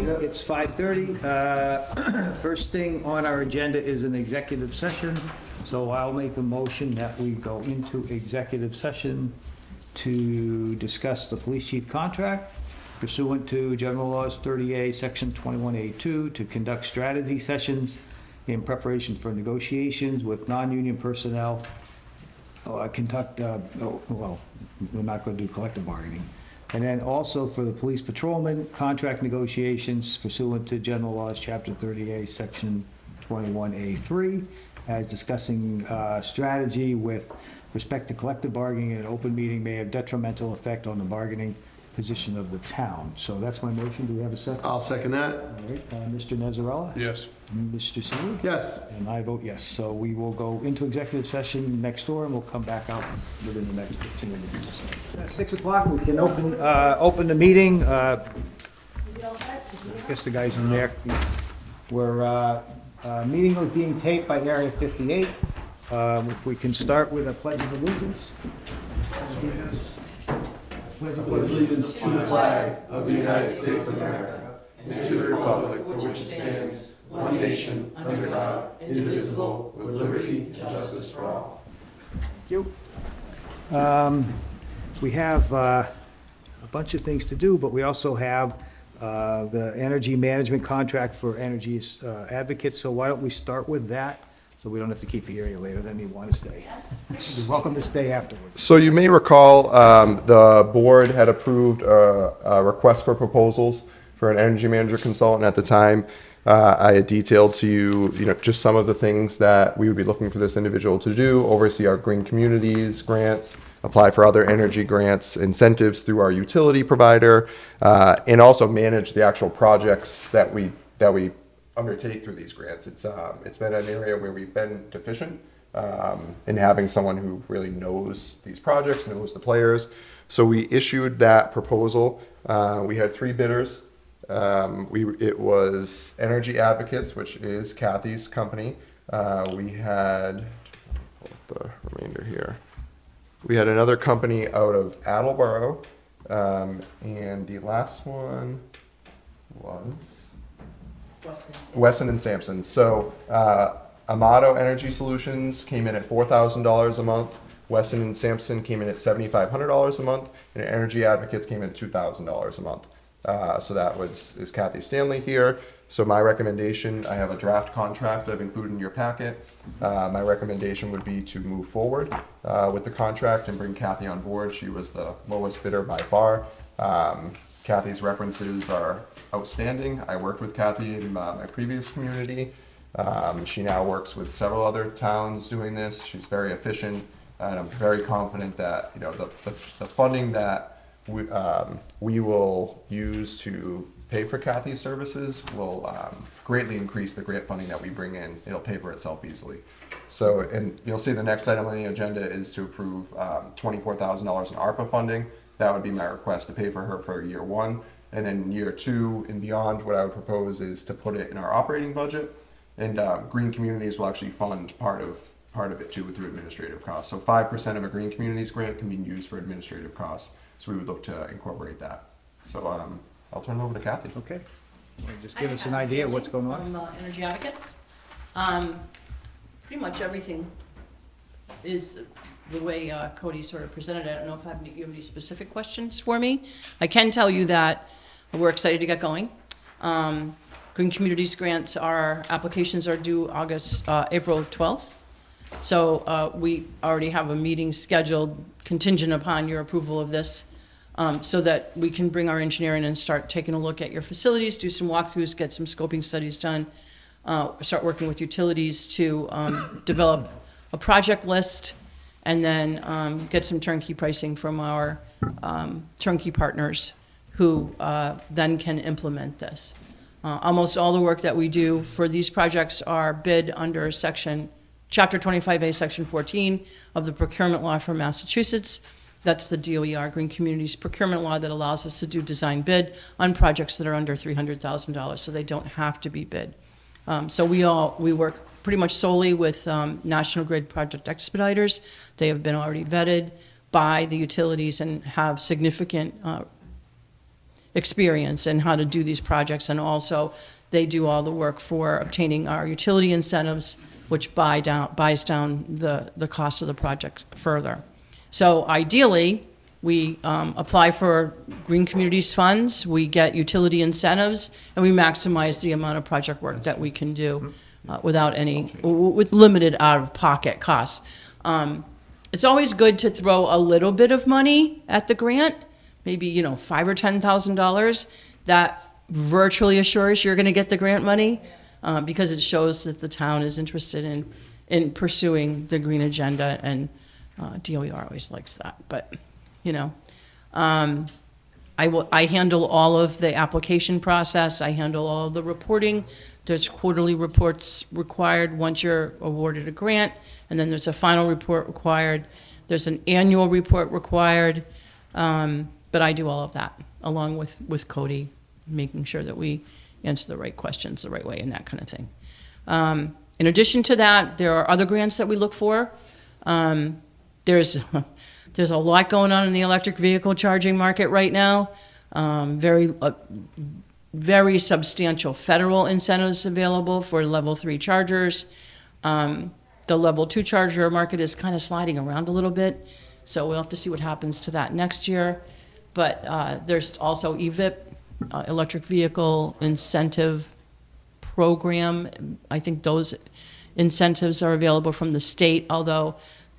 morning. It's 5:30. First thing on our agenda is an executive session. So I'll make a motion that we go into executive session to discuss the police chief contract pursuant to General Laws 30A, Section 21A2, to conduct strategy sessions in preparation for negotiations with non-union personnel. We're not going to do collective bargaining. And then also for the police patrolman, contract negotiations pursuant to General Laws, Chapter 30A, Section 21A3, as discussing strategy with respect to collective bargaining in an open meeting may have detrimental effect on the bargaining position of the town. So that's my motion. Do we have a second? I'll second that. All right, Mr. Nazarella? Yes. Mr. Seeley? Yes. And I vote yes. So we will go into executive session next door, and we'll come back out within the next 15 minutes. At 6 o'clock, we can open the meeting. I guess the guys in there. We're meeting is being taped by Area 58. If we can start with a pledge of allegiance. Pledge allegiance to the flag of the United States of America and to the republic for which it stands, one nation, under God, indivisible, with liberty and justice for all. Thank you. We have a bunch of things to do, but we also have the energy management contract for energy advocates. So why don't we start with that? So we don't have to keep you here later, then you want to stay. You're welcome to stay afterwards. So you may recall the board had approved a request for proposals for an energy manager consultant at the time. I had detailed to you, just some of the things that we would be looking for this individual to do: oversee our green communities grants, apply for other energy grants, incentives through our utility provider, and also manage the actual projects that we undertake through these grants. It's been an area where we've been deficient in having someone who really knows these projects, knows the players. So we issued that proposal. We had 3 bidders. It was Energy Advocates, which is Kathy's company. We had the remainder here. We had another company out of Attleboro, and the last one was Wesson and Sampson. So Amato Energy Solutions came in at $4,000 a month. Wesson and Sampson came in at $7,500 a month, and Energy Advocates came in at $2,000 a month. So that is Kathy Stanley here. So my recommendation, I have a draft contract I've included in your packet. My recommendation would be to move forward with the contract and bring Kathy on board. She was the lowest bidder by far. Kathy's references are outstanding. I worked with Kathy in my previous community. She now works with several other towns doing this. She's very efficient, and I'm very confident that the funding that we will use to pay for Kathy's services will greatly increase the grant funding that we bring in. It'll pay for itself easily. So, and you'll see the next item on the agenda is to approve $24,000 in ARPA funding. That would be my request, to pay for her for year 1. And then year 2 and beyond, what I would propose is to put it in our operating budget. And Green Communities will actually fund part of it too through administrative costs. So 5% of a Green Communities grant can be used for administrative costs. So we would look to incorporate that. So I'll turn it over to Kathy. Okay. Well, just give us an idea of what's going on. From Energy Advocates. Pretty much everything is the way Cody sort of presented it. I don't know if you have any specific questions for me. I can tell you that we're excited to get going. Green Communities grants, our applications are due April 12th. So we already have a meeting scheduled contingent upon your approval of this, so that we can bring our engineer in and start taking a look at your facilities, do some walkthroughs, get some scoping studies done, start working with utilities to develop a project list, and then get some turnkey pricing from our turnkey partners who then can implement this. Almost all the work that we do for these projects are bid under Chapter 25A, Section 14 of the procurement law for Massachusetts. That's the DOER, Green Communities procurement law, that allows us to do design bid on projects that are under $300,000, so they don't have to be bid. So we work pretty much solely with National Grid project expediters. They have been already vetted by the utilities and have significant experience in how to do these projects, and also they do all the work for obtaining our utility incentives, which buys down the cost of the project further. So ideally, we apply for Green Communities funds, we get utility incentives, and we maximize the amount of project work that we can do with limited out-of-pocket costs. It's always good to throw a little bit of money at the grant, maybe, $5,000 or $10,000. That virtually assures you're going to get the grant money, because it shows that the town is interested in pursuing the green agenda, and DOER always likes that. But, I handle all of the application process. I handle all of the reporting. There's quarterly reports required once you're awarded a grant, and then there's a final report required. There's an annual report required, but I do all of that, along with Cody, making sure that we answer the right questions the right way and that kind of thing. In addition to that, there are other grants that we look for. There's a lot going on in the electric vehicle charging market right now. Very substantial federal incentives available for level 3 chargers. The level 2 charger market is kind of sliding around a little bit, so we'll have to see what happens to that next year. But there's also EVIP, Electric Vehicle Incentive Program. I think those incentives are available from the state, although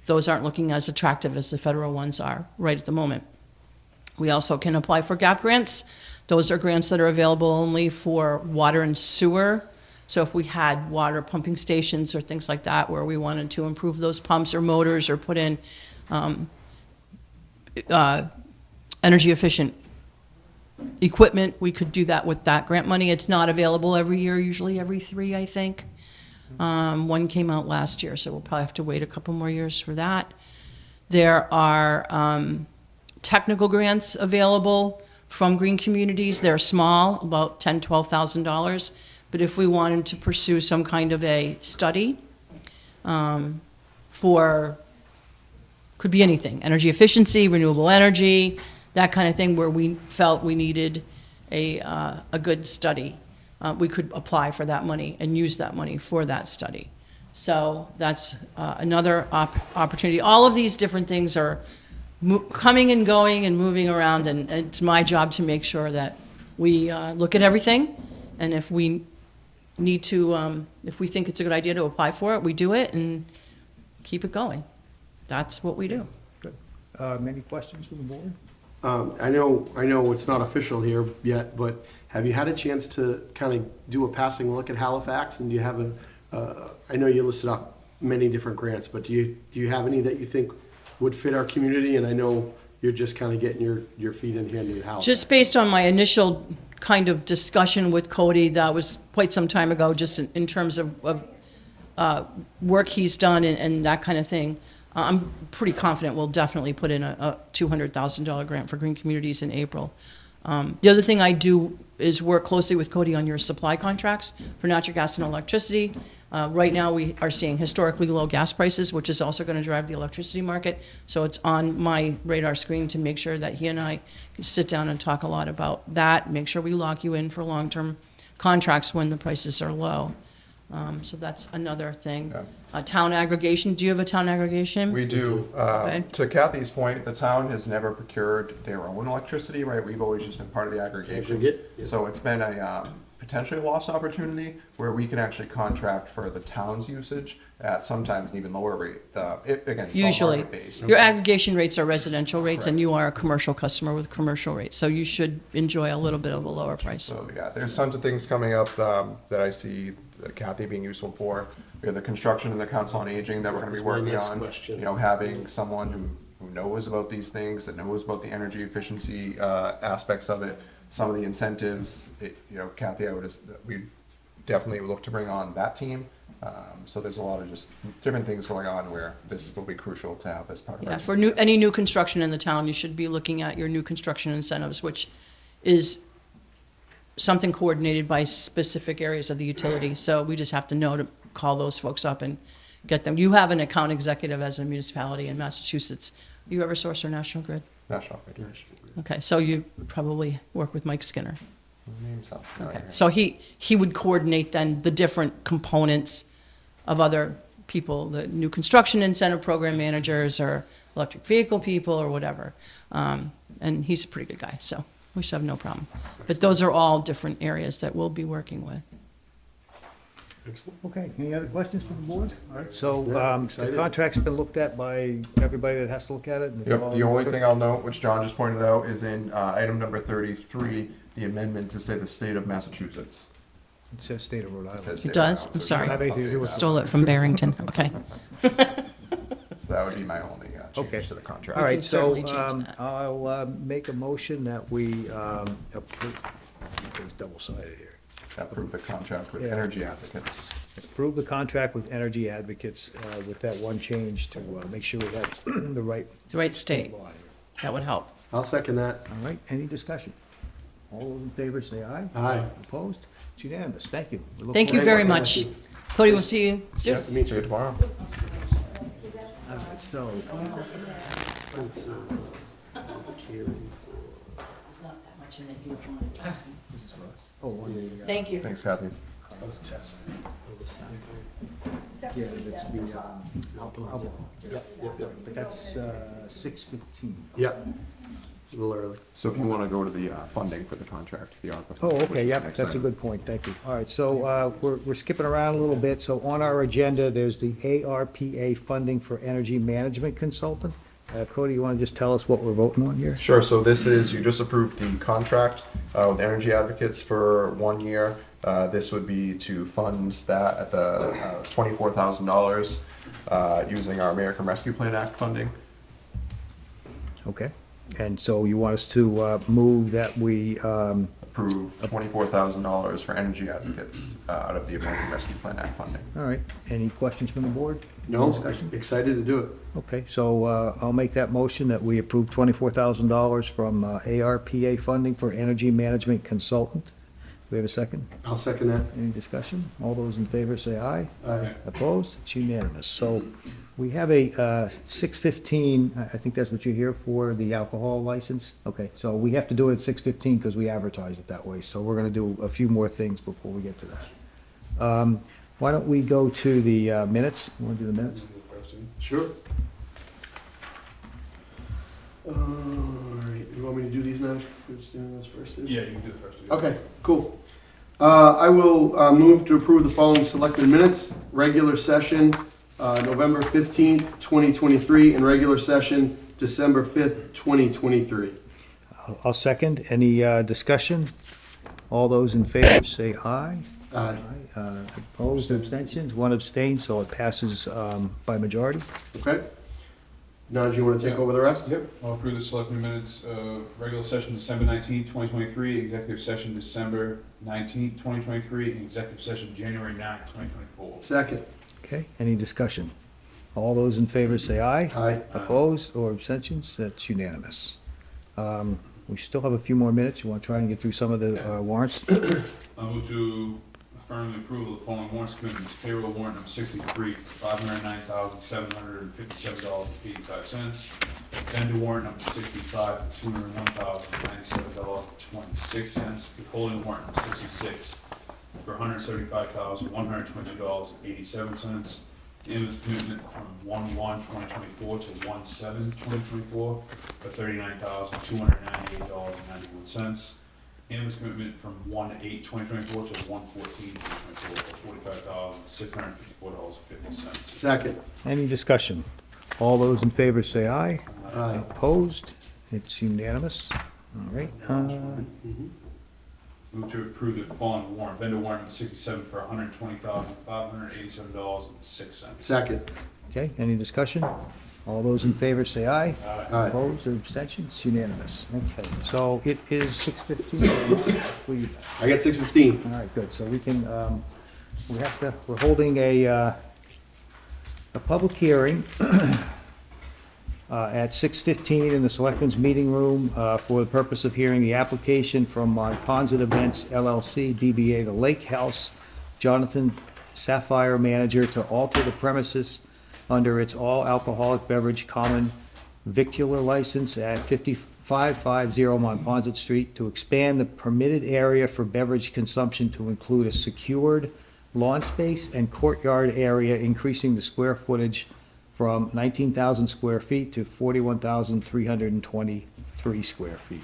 those aren't looking as attractive as the federal ones are right at the moment. We also can apply for GAP grants. Those are grants that are available only for water and sewer. So if we had water pumping stations or things like that where we wanted to improve those pumps or motors or put in energy efficient equipment, we could do that with that grant money. It's not available every year, usually every 3, I think. One came out last year, so we'll probably have to wait a couple more years for that. There are technical grants available from Green Communities. They're small, about $10,000, $12,000. But if we wanted to pursue some kind of a study could be anything, energy efficiency, renewable energy, that kind of thing, where we felt we needed a good study, we could apply for that money and use that money for that study. So that's another opportunity. All of these different things are coming and going and moving around, and it's my job to make sure that we look at everything, and if we need to, if we think it's a good idea to apply for it, we do it and keep it going. That's what we do. Good. Many questions from the board? I know it's not official here yet, but have you had a chance to kind of do a passing look at Halifax? And do you have I know you listed off many different grants, but do you have any that you think would fit our community? And I know you're just kind of getting your feet in hand in Halifax. Just based on my initial kind of discussion with Cody, that was quite some time ago, just in terms of work he's done and that kind of thing. I'm pretty confident we'll definitely put in a $200,000 grant for Green Communities in April. The other thing I do is work closely with Cody on your supply contracts for natural gas and electricity. Right now, we are seeing historically low gas prices, which is also going to drive the electricity market. So it's on my radar screen to make sure that he and I sit down and talk a lot about that, make sure we lock you in for long-term contracts when the prices are low. So that's another thing. Yeah. Town aggregation. Do you have a town aggregation? We do. Okay. To Kathy's point, the town has never procured their own electricity, right? We've always just been part of the aggregation. Aggregate, yeah. So it's been a potentially lost opportunity where we can actually contract for the town's usage at sometimes an even lower rate. Again, it's all Usually. market-based. Your aggregation rates are residential rates, and Correct. you are a commercial customer with commercial rates. So you should enjoy a little bit of a lower price. So yeah, there's tons of things coming up that I see Kathy being useful for. We have the construction and the council on aging that we're going to be That's my working next on. question. Having someone who knows about these things, that knows about the energy efficiency aspects of it, some of the incentives. Kathy, we definitely look to bring on that team. So there's a lot of just different things going on where this will be crucial to have as part of Yeah, our for any new construction in the town, you should be looking at your new construction incentives, which is something coordinated by specific areas of the utility. So we just have to know to call those folks up and get them. You have an account executive as a municipality in Massachusetts. You Eversource or National Grid? National Grid. Okay, so you probably work with Mike Skinner. Name sounds Okay, familiar. so he would coordinate then the different components of other people, the new construction incentive program managers or electric vehicle people or whatever. And he's a pretty good guy, so we should have no problem. But those are all different areas that we'll be working with. Excellent. Okay, any other questions from the board? All right, so, Yeah, the excited. contract's been looked at by everybody that has to look at it? and it's Yep, all the in only order? thing I'll note, which John just pointed out, is in item number 33, the amendment to say the state of Massachusetts. It says state of Rhode It Island. says It state of does? Rhode I'm Island, so sorry. you Have anything to do update with that. Stole it from Barrington, okay. So that would be my only Okay. change to the contract. All We right, can so, certainly change that. I'll, make a motion that we, approve, it's double-sided here. Approve the contract with Yeah. Energy Advocates. Approve the contract with Energy Advocates, with that one change to, make sure we have the right The right state, law here. that would help. I'll second that. All right, any discussion? All those in favor say aye. Aye. Opposed? It's unanimous, thank you. We look Thank you forward- very Thanks, much. Kathy. Cody, we'll see you soon. Nice to meet See you tomorrow. All right, so, Let's, Karen. There's not that much in it, you don't want to trust me. oh, yeah, Thank you. Thanks, Kathy. That was a test. yeah, it's the, alcohol. Yep. But that's, 6:15. Yep. A little early. So if you want to go to the funding for the contract, the ARPA. Oh, which okay, is yep, next that's a item. good point, thank you. All right, so we're skipping around a little bit. So on our agenda, there's the ARPA funding for energy management consultant. Cody, you want to just tell us what we're voting on here? Sure, so this is, you just approved the contract with Energy Advocates for 1 year. This would be to fund that at the $24,000 using our American Rescue Plan Act funding. Okay, and so you want us to move that we, Approve $24,000 for Energy Advocates out of the American Rescue Plan Act funding. all right, any questions from the board? No, Discussion? excited to do it. Okay, so I'll make that motion that we approve $24,000 from ARPA funding for energy management consultant. Do we have a second? I'll second that. Any discussion? All those in favor say aye. Aye. Opposed? It's unanimous. So we have a 6:15, I think that's what you're here for, the alcohol license? Okay, so we have to do it at 6:15 because we advertise it that way. So we're going to do a few more things before we get to that. Why don't we go to the minutes? Want to do the minutes? Sure. All right, you want me to do these now? We're just doing those first? Yeah, you can do the first two. Okay, cool. I will move to approve the following selected minutes. Regular session, November 15th, 2023, and regular session, December 5th, 2023. I'll second. Any discussion? All those in favor say aye. Aye. Opposed, abstentions? One abstain, so it passes by majority. Okay? Now, do you want to take over the rest? Yep, I'll approve the selectmen minutes, regular session December 19th, 2023, executive session December 19th, 2023, and executive session January 9th, 2024. Second. Okay, any discussion? All those in favor say aye. Aye. Opposed or abstentions? That's unanimous. We still have a few more minutes. You want to try and get through some of the warrants? I'll move to affirm the approval of the following warrants commitments. Payroll warrant number 63, $509,757.85. Vendor warrant number 65, $201,097.26. Withholding warrant number 66, for $175,122.87. Ambulance commitment from 1/1/2024 to 1/7/2024 for $39,298.91. Ambulance commitment from 1/8/2024 to 1/14/2024 for $45,654.50. Second. Any discussion? All those in favor say aye. Aye. Opposed? It's unanimous. All right. Mhm. Move to approve the following warrant. Vendor warrant number 67 for $120,587.06. Second. Okay, any discussion? All those in favor say aye. Aye. Opposed or abstentions? Unanimous. Okay, so it is 6:15. I got 6:15. All right, good, so we can, we're holding a public hearing at 6:15 in the Selectmen's Meeting Room for the purpose of hearing the application from Ponzit Events LLC, DBA The Lake House, Jonathan Sapphire, manager, to alter the premises under its all alcoholic beverage common vicular license at 550 Monpont Street to expand the permitted area for beverage consumption to include a secured lawn space and courtyard area, increasing the square footage from 19,000 square feet to 41,323 square feet.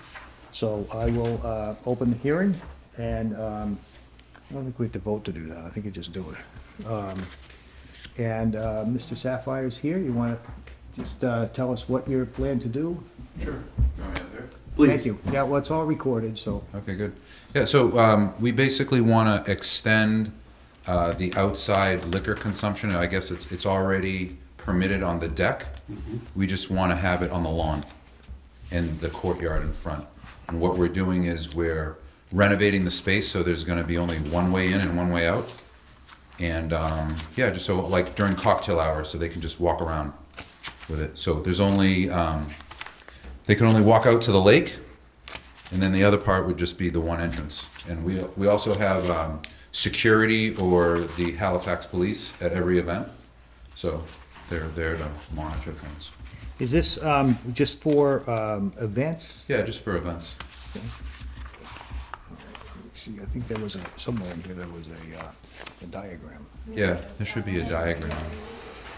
So I will open the hearing, and I don't think we have to vote to do that. I think you just do it. And Mr. Sapphire's here. You want to just tell us what you plan to do? Sure. You want me up there? Thank you. Yeah, well, it's all recorded, so. Okay, good. Yeah, so we basically want to extend the outside liquor consumption. I guess it's already permitted on the deck. We just want to have it on the lawn in the courtyard in front. And what we're doing is we're renovating the space, so there's going to be only one way in and one way out. And yeah, just so like during cocktail hours, so they can just walk around with it. So there's only, they can only walk out to the lake, and then the other part would just be the one entrance. And we also have security or the Halifax police at every event, so they're there to monitor things. Is this just for events? Yeah, just for events. See, I think there was somewhere in here there was a diagram. Yeah, there should be a diagram.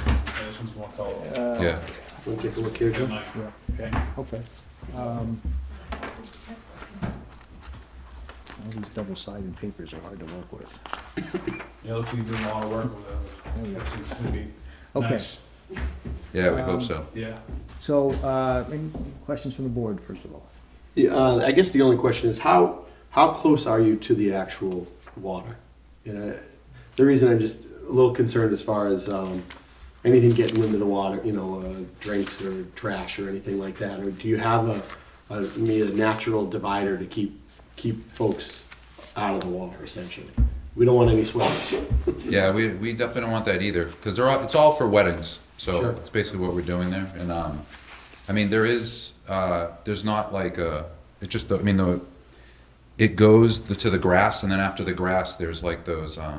Yeah, this one's more colorful. Yeah. Want to take a look here, Jim? Mike. Yeah, okay. All these double-sided papers are hard to work with. Yeah, looks like you're doing a lot of work with that. Oh, yeah. That seems to be Okay. nice. Yeah, we hope so. Yeah. So, any questions from the board, first of all? Yeah, I guess the only question is how close are you to the actual water? The reason I'm just a little concerned as far as anything getting into the water, drinks or trash or anything like that, or do you have a natural divider to keep folks out of the water essentially? We don't want any swimmers. Yeah, we definitely don't want that either, because it's all for weddings, so Sure. it's basically what we're doing there. And I mean, there's not like it goes to the grass, and then after the grass, there's like those I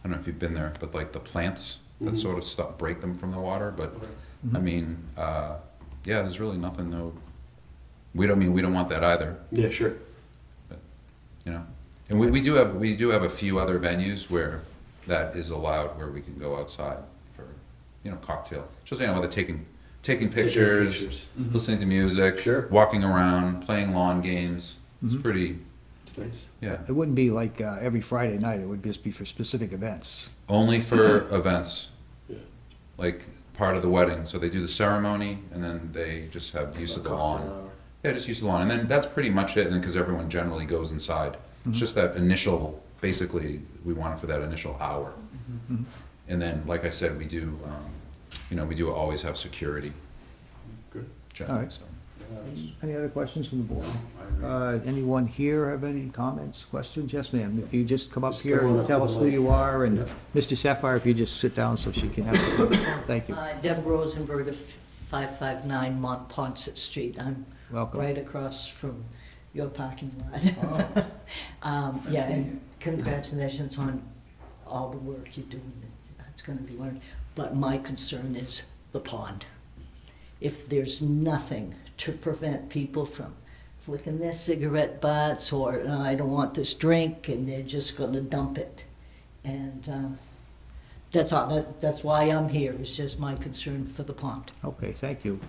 don't know if you've been there, but like the plants that sort of break them from the water. But I mean, yeah, there's really nothing though. We don't want that either, Yeah, sure. you know. And we do have a few other venues where that is allowed, where we can go outside for, cocktail. Just, whether taking pictures, listening to music, Sure. walking around, playing lawn games. It's pretty, It's nice. yeah. It wouldn't be like every Friday night, it would just be for specific events. Only for events, Yeah. like part of the wedding. So they do the ceremony, and then they just have use of the Cocktail lawn. hour. Yeah, just use the lawn, and then that's pretty much it. And then because everyone generally goes inside, it's just that initial. Basically, we want it for that initial hour, and then, like I said, we do. We do always have security. Good. Generally, All right. so. Any other questions from the board? I agree. Anyone here have any comments, questions? Yes, ma'am. If you just come up Just here come on and up tell to us the who mic. you are, and Yeah. Mr. Sapphire, if you just sit down so she can have it. Thank you. Deb Rosenberg of 559 Montpont Street. I'm Welcome. right across from your parking lot. Yeah, and congratulations on all the work you're doing. It's going to be wonderful. But my concern is the pond. If there's nothing to prevent people from flicking their cigarette butts or I don't want this drink, and they're just going to dump it. And that's all. That's why I'm here. It's just my concern for the pond. Okay, thank you.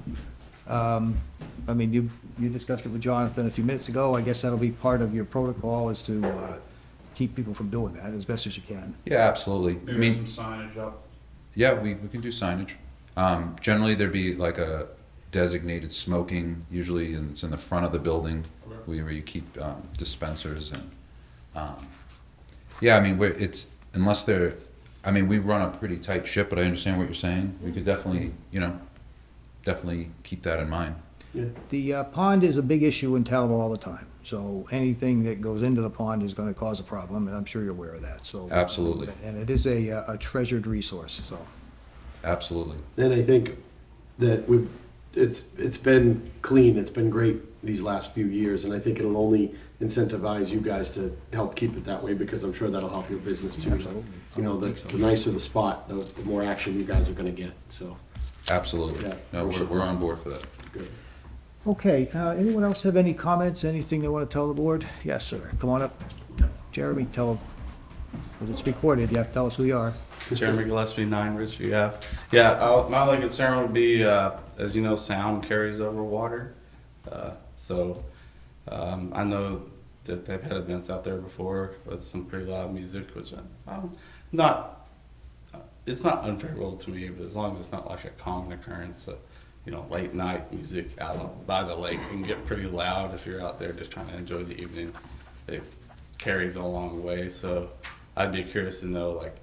I mean, you discussed it with Jonathan a few minutes ago. I guess that'll be part of your protocol, is to keep people from doing that as best as you can. Yeah, absolutely. I Maybe mean, some signage up. yeah, we can do signage. Generally, there'd be like a designated smoking, usually, and it's in the front of the building, Okay. where you keep dispensers and. Yeah, I mean, unless they're. I mean, we run a pretty tight ship, but I understand what you're saying. We could definitely, definitely keep that in mind. Yeah. The pond is a big issue in town all the time, so anything that goes into the pond is gonna cause a problem, and I'm sure you're aware of that, so. Absolutely. And it is a treasured resource, so. Absolutely. And I think that it's been clean, it's been great these last few years, and I think it'll only incentivize you guys to help keep it that way, because I'm sure that'll help your business too. The nicer the spot, the more action you guys are gonna get, so, Absolutely. Yeah, No, for sure. we're on board for that. good. Okay, anyone else have any comments, anything they want to tell the board? Yes, sir, come on up. Jeremy, tell them, because it's recorded, you have to tell us who you are. Jeremy Gillespie, 9 Ridgeview Ave. Yeah, my only concern would be, as you know, sound carries over water. I know that they've had events out there before with some pretty loud music, which it's not unfavorable to me, but as long as it's not like a common occurrence. Late night music out by the lake can get pretty loud if you're out there just trying to enjoy the evening. It carries a long way, so I'd be curious to know, like,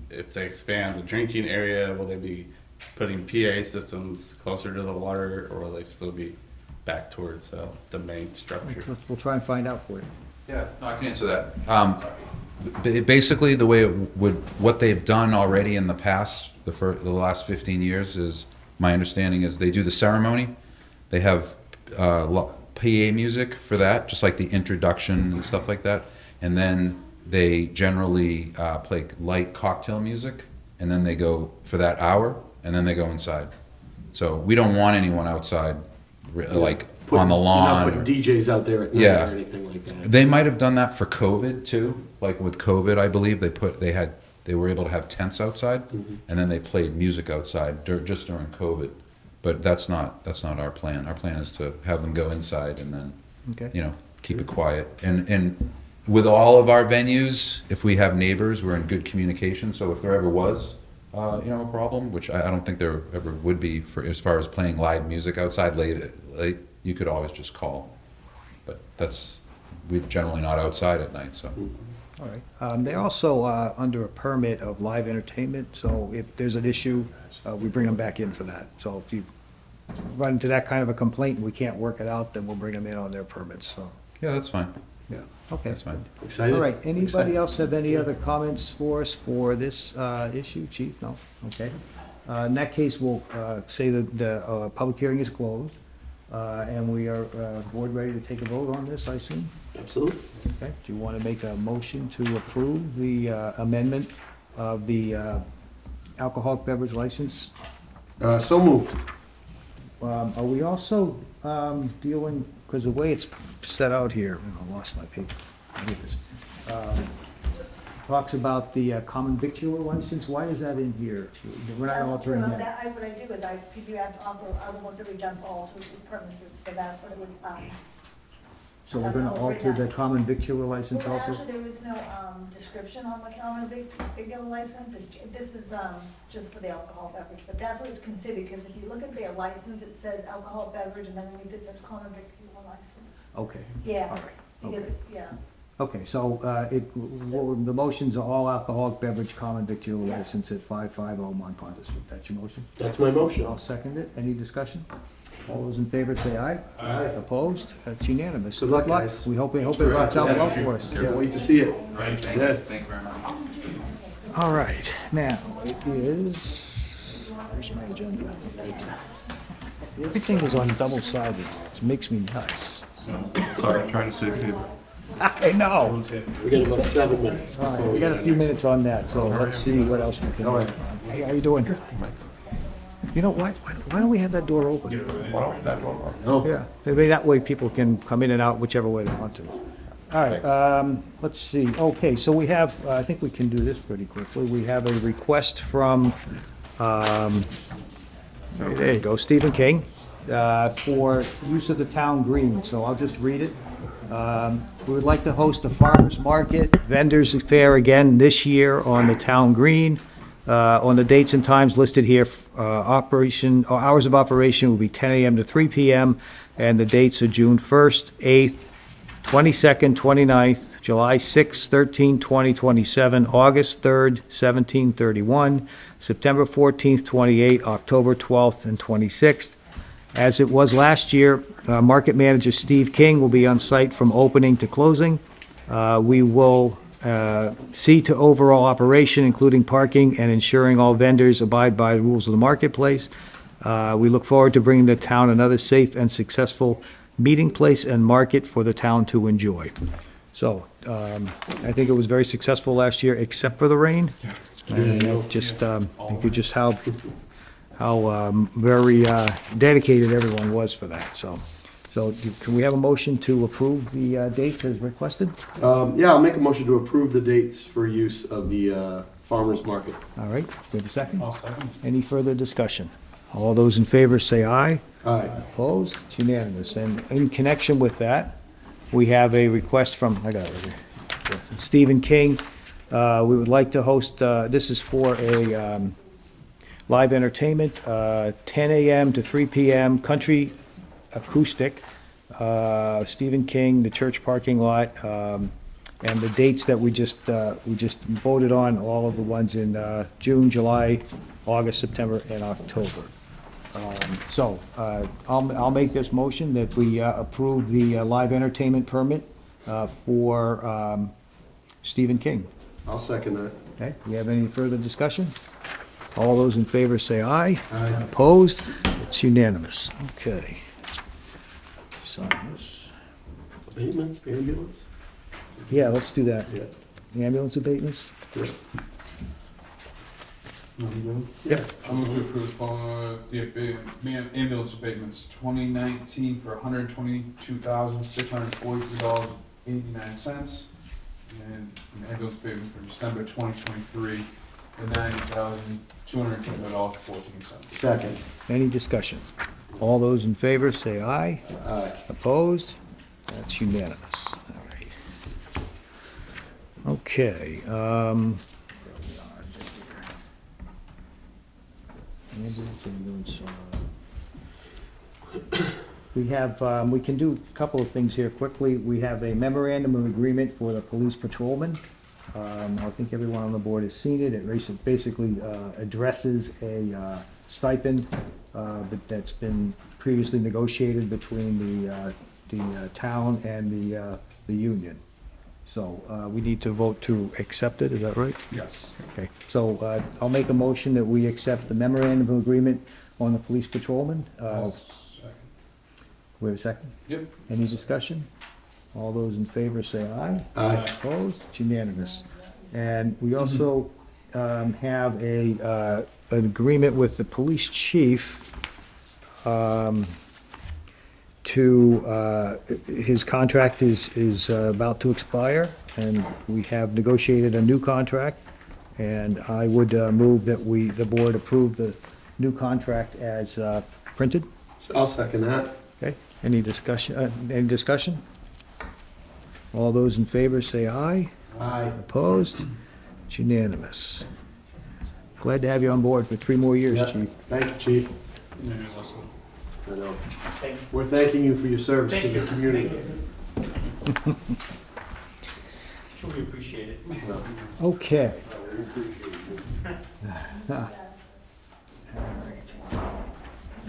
if they expand the drinking area, will they be putting PA systems closer to the water, or will they still be back towards the main structure? We'll try and find out for you. Yeah, no, I can answer that. Basically, the way what they've done already in the past, the last 15 years is, my understanding is they do the ceremony. They have PA music for that, just like the introduction and stuff like that. And then they generally play light cocktail music, and then they go for that hour, and then they go inside. So we don't want anyone outside, like on the lawn. You're not putting DJs out there at night Yeah. or anything like that. They might have done that for COVID too. Like with COVID, I believe they were able to have tents outside, and then they played music outside just during COVID. But that's not our plan. Our plan is to have them go inside and then, Okay. keep it quiet. And with all of our venues, if we have neighbors, we're in good communication. So if there ever was, a problem, which I don't think there ever would be for as far as playing live music outside late, you could always just call. But we're generally not outside at night, so. All right. They're also under a permit of live entertainment, so if there's an issue, we bring them back in for that. So if you run into that kind of a complaint and we can't work it out, then we'll bring them in on their permits, so, Yeah, that's fine. yeah, okay. That's fine. Excited? All right, anybody Excited. else have any other comments for us for this issue, Chief? No? Okay. In that case, we'll say that the public hearing is closed, and we are, board ready to take a vote on this, I assume? Absolutely. Okay, do you want to make a motion to approve the amendment of the alcoholic beverage license? So moved. Are we also dealing, because the way it's set out here, I lost my paper, here it is. Talks about the common victular license, why is that in here? We're not altering that. What I do is I figure out other ones that we've done for all two premises, so that's what it would, So we're gonna alter the common victular license well, also? actually, there was no, description on the common victular license. This is, just for the alcohol beverage, but that's what it's considered, because if you look at their license, it says alcohol beverage, and then underneath it says common victular license. Okay, Yeah, all right, because, okay. yeah. Okay, so the motions are all alcoholic beverage common victular license at 550 Monpont Street. That's your motion? That's my motion. I'll second it. Any discussion? All those in favor say aye. Aye. Opposed? That's unanimous. Good luck, guys. We hope it works out well for us. Can't wait to see it. Right, thank you. Thank you very much. All right, now, it is, where's my agenda? Everything is on double-sided. It makes me nuts. Sorry, trying to save paper. I know. We got about 7 minutes All right, before we got a few minutes on that, so let's see what else we can do. Hey, how you doing? You know, why don't we have that door open? No. Yeah, maybe that way people can come in and out whichever way they want to. All right, let's see, okay, so we have, I think we can do this pretty quickly. We have a request from, there you go, Stephen King, for use of the town green, so I'll just read it. We would like to host a farmers market, vendors fair again this year on the town green. On the dates and times listed here, hours of operation will be 10 a.m. to 3 p.m., and the dates are June 1st, 8th, 22nd, 29th, July 6th, 13th, 20, 27, August 3rd, 17, 31, September 14th, 28, October 12th, and 26th. As it was last year, Market Manager Steve King will be on site from opening to closing. We will see to overall operation, including parking and ensuring all vendors abide by the rules of the marketplace. We look forward to bringing the town another safe and successful meeting place and market for the town to enjoy. So, I think it was very successful last year, except for the rain. And it just, you could just how very dedicated everyone was for that, so. So can we have a motion to approve the dates as requested? Yeah, I'll make a motion to approve the dates for use of the farmer's market. All right, we have a second? I'll second. Any further discussion? All those in favor say aye. Aye. Opposed? It's unanimous. And in connection with that, we have a request from, I got it right here, Stephen King. We would like to host, this is for a live entertainment, 10 a.m. to 3 p.m., country acoustic, Stephen King, the church parking lot, and the dates that we just voted on, all of the ones in June, July, August, September, and October. So I'll make this motion that we approve the live entertainment permit for Stephen King. I'll second that. Okay, we have any further discussion? All those in favor say aye. Aye. Opposed? It's unanimous. Okay. Sign this. Abatements, ambulance? Yeah, let's do that. Yeah. Ambulance abatements? Yeah. Yep. I'm going to approve the ambulance abatements 2019 for $122,643.89. And an ambulance abatement for December 2023 for $90,210.14. Second. Any discussion? All those in favor say aye. Aye. Opposed? That's unanimous. All right. Okay, we have, we can do a couple of things here quickly. We have a memorandum of agreement for the police patrolman. I think everyone on the board has seen it. It basically addresses a stipend but that's been previously negotiated between the town and the union. So we need to vote to accept it, is that right? Yes. Okay, so I'll make a motion that we accept the memorandum of agreement on the police patrolman. I'll second. We have a second? Yep. Any discussion? All those in favor say aye. Aye. Opposed? It's unanimous. And we also have an agreement with the police chief his contract is about to expire, and we have negotiated a new contract, and I would move that the board approve the new contract as printed. I'll second that. Okay, any discussion? All those in favor say aye. Aye. Opposed? It's unanimous. Glad to have you on board for 3 more years, Yeah. chief. Thank you, chief. And there's also I know. We're thanking you for your service to the community. Truly appreciate it. Okay.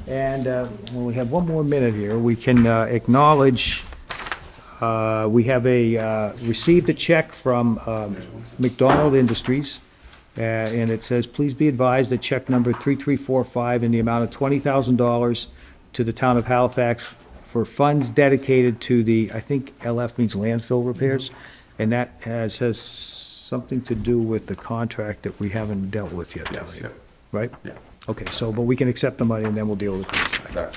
And when we have 1 more minute here, we can acknowledge, we have received a check from McDonald Industries, and it says, please be advised that check number 3345 in the amount of $20,000 to the town of Halifax for funds dedicated to the, I think LF means landfill repairs, and that has something to do with the contract that we haven't dealt with yet, Yes. right? Yeah. Okay, so, but we can accept the money and then we'll deal with it.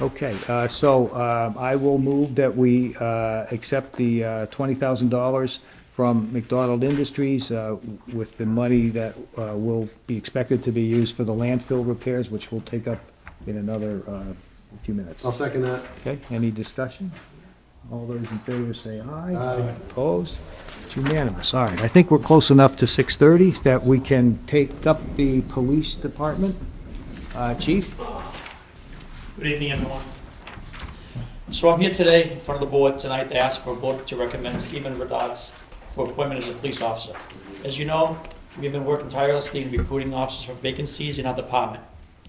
Okay, so I will move that we accept the $20,000 from McDonald Industries with the money that will be expected to be used for the landfill repairs, which we'll take up in another few minutes. I'll second that. Okay, any discussion? All those in favor say aye. Aye. Opposed? It's unanimous. All right, I think we're close enough to 6:30 that we can take up the police department. Chief? Good evening, everyone. So I'm here today in front of the board tonight to ask for a vote to recommend Stephen Radatz for appointment as a police officer. As you know, we've been working tirelessly in recruiting officers for vacancies in our department.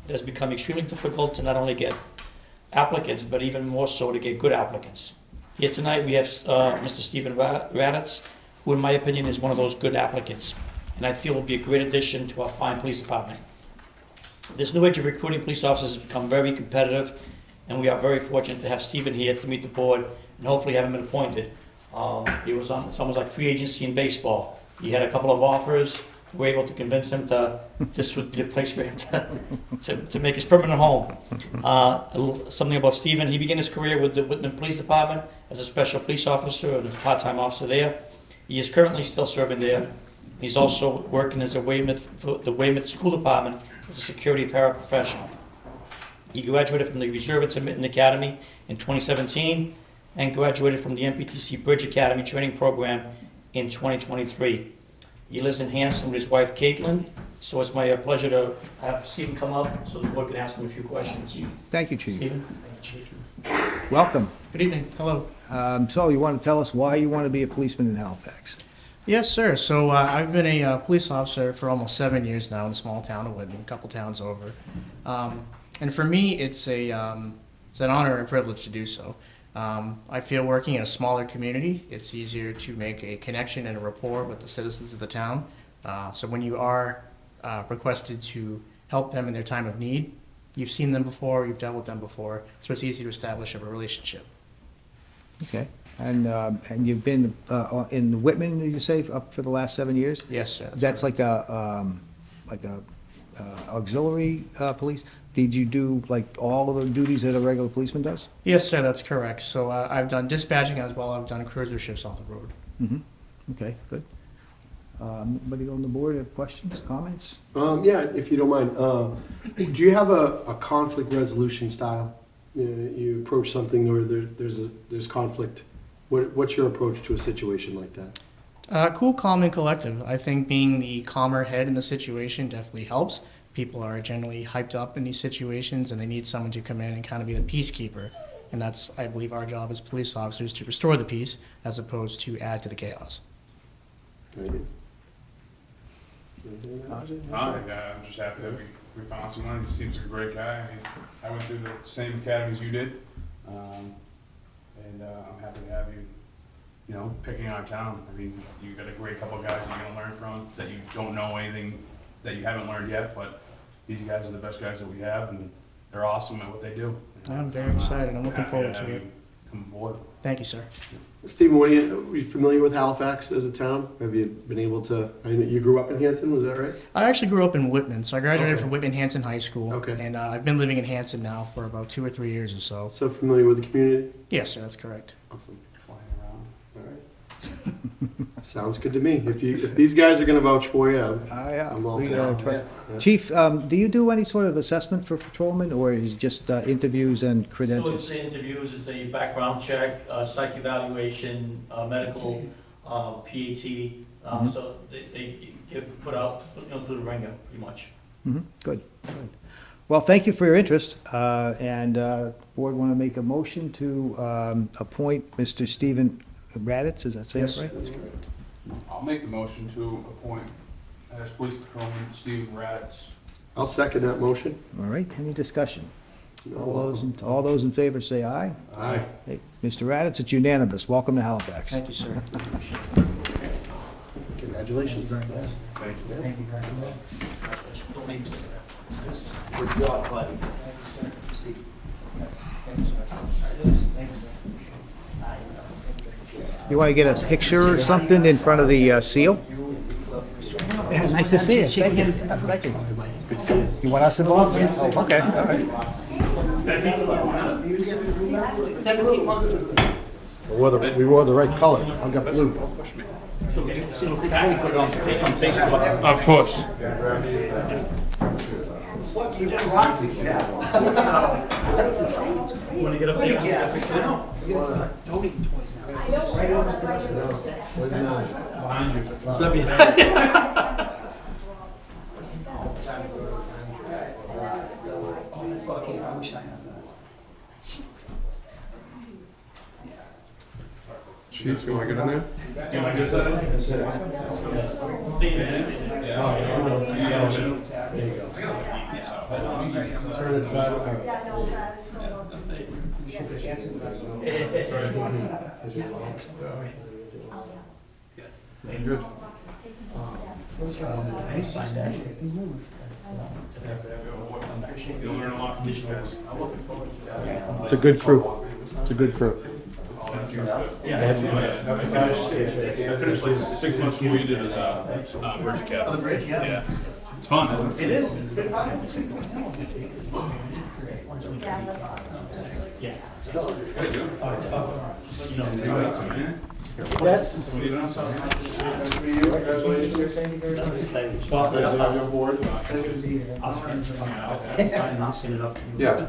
It has become extremely difficult to not only get applicants, but even more so to get good applicants. Here tonight, we have Mr. Stephen Radatz, who in my opinion is one of those good applicants, and I feel will be a great addition to our fine police department. This new age of recruiting police officers has become very competitive, and we are very fortunate to have Stephen here to meet the board and hopefully have him appointed. He was on, it's almost like free agency in baseball. He had a couple of offers, we're able to convince him this would be the place for him to make his permanent home. Something about Stephen, he began his career with the Whitman Police Department as a special police officer and a part-time officer there. He is currently still serving there. He's also working as for the Weymouth School Department as a security paraprofessional. He graduated from the Reserve Intermittent Academy in 2017 and graduated from the MPTC Bridge Academy training program in 2023. He lives in Hanson with his wife Caitlin, so it's my pleasure to have Stephen come up so the board can ask him a few questions. Thank you, Chief. Stephen? Welcome. Good evening. Hello. So you want to tell us why you want to be a policeman in Halifax? Yes, sir. So I've been a police officer for almost 7 years now in the small town of Whitman, a couple towns over. And for me, it's an honor and a privilege to do so. I feel working in a smaller community, it's easier to make a connection and a rapport with the citizens of the town. So when you are requested to help them in their time of need, you've seen them before, you've dealt with them before, so it's easy to establish a relationship. Okay. And you've been in Whitman, did you say, up for the last 7 years? Yes, sir. That's like a auxiliary police? Did you do like all of the duties that a regular policeman does? Yes, sir, that's correct. So I've done dispatching as well, I've done cruiser shifts on the road. Mm-hmm. Okay, good. Anybody on the board have questions, comments? Yeah, if you don't mind, do you have a conflict resolution style? You approach something or there's conflict. What's your approach to a situation like that? Cool, calm, and collective. I think being the calmer head in the situation definitely helps. People are generally hyped up in these situations and they need someone to come in and kind of be the peacekeeper. And that's, I believe, our job as police officers, to restore the peace as opposed to add to the chaos. I'm just happy that we found someone. He seems like a great guy. I mean, I went through the same academy as you did. And I'm happy to have you, picking our town. I mean, you got a great couple of guys you're going to learn from that you don't know anything that you haven't learned yet, but these guys are the best guys that we have, and they're awesome at what they do. I'm very excited. I'm looking forward to it. Come aboard. Thank you, sir. Stephen, are you familiar with Halifax as a town? Have you been able to, I know you grew up in Hanson, was that right? I actually grew up in Whitman, so I graduated Okay. from Whitman Hanson High School. Okay. And I've been living in Hanson now for about 2 or 3 years or so. So familiar with the community? Yes, sir, that's correct. Awesome. Flying around. All right. Sounds good to me. If these guys are gonna vouch for you, Yeah. I'm all we, for it. trust- Yeah. Chief, do you do any sort of assessment for patrolmen, or is it just interviews and So credentials? it's the interviews, it's a background check, psych evaluation, medical, PAT, so they get put out, through the ringer, pretty much. Mhm, good. Well, thank you for your interest, and board want to make a motion to appoint Mr. Stephen Raditz, is that saying it Yes, right? that's correct. I'll make the motion to appoint as police patrolman Steve Raditz. I'll second that motion. All right, any discussion? All those in favor say aye. Aye. Hey, Mr. Raditz, it's unanimous. Welcome to Halifax. Thank you, sir. Congratulations. Thank you. Thank you very much. Good job, buddy. Thank you, sir. Thank you, sir. You want to get a picture or something in front of the seal? Yeah, nice to see you. Thank you. Thank you. Good to see you. You want us involved? Oh, okay, all right. We wore the right color. I got blue. So can we put it on Facebook? Of course. Want to get up there? Behind you. Chief, you wanna get in there? You want to get that? Turn it side. Yeah, no, Good. You'll learn a lot from these guys. It's a good crew. It's a good crew. Yeah. I finished like 6 months before you did Bridge Academy. Yeah. It's fun. It is. Yeah,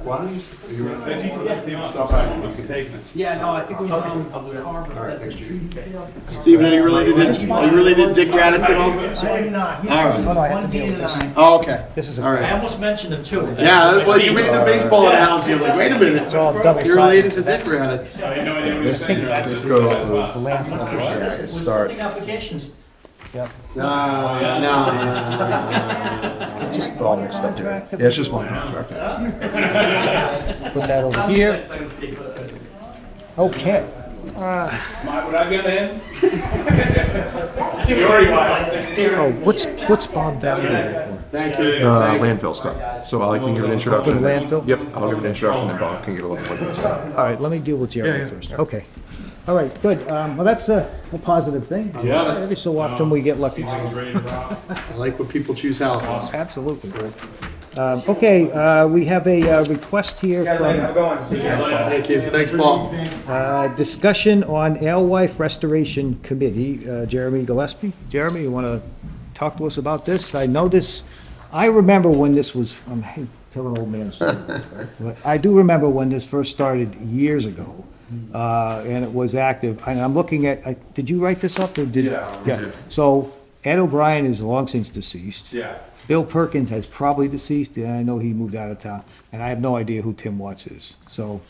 why don't you, stop by. Yeah, no, I think it was, All right, thanks, Chief. Steven, are you related to Dick Raditz at all? So I'm not. All right. One deed and I. Oh, okay. This is All I right. almost mentioned him too. Yeah, well, you made the baseball analogy. I'm like, wait a minute. all double-sided. You're related to Dick Raditz. I had no idea what you were This saying. thing- There. The landfill. This is, we're starts. submitting applications. Yep. No. Just all mixed up here. Yeah, it's just one contract. Put that over here. Okay. Would I get in? Seniority wise. Oh, what's Bob Beverly for? Thank you. Landfill stuff. So I can give an introduction. For the landfill? Yep, I'll give an introduction, then Bob can give a little more detail. All right, let me deal with Jeremy Yeah, yeah. first. Okay. All right, good. Well, that's a positive thing. Yeah. Every so often we get lucky. Ready to rock. I like when people choose Halifax. Absolutely. Okay, we have a request here from Thank you. Thanks, Paul. discussion on Alewife Restoration Committee. Jeremy Gillespie. Jeremy, you want to talk to us about this? I know this, I remember when this was, I hate telling old man story, but I do remember when this first started years ago, and it was active. And I'm looking at, did you write this up, or did? Yeah, we did. So Ed O'Brien is long since deceased. Yeah. Bill Perkins has probably deceased, and I know he moved out of town, and I have no idea who Tim Watts is. So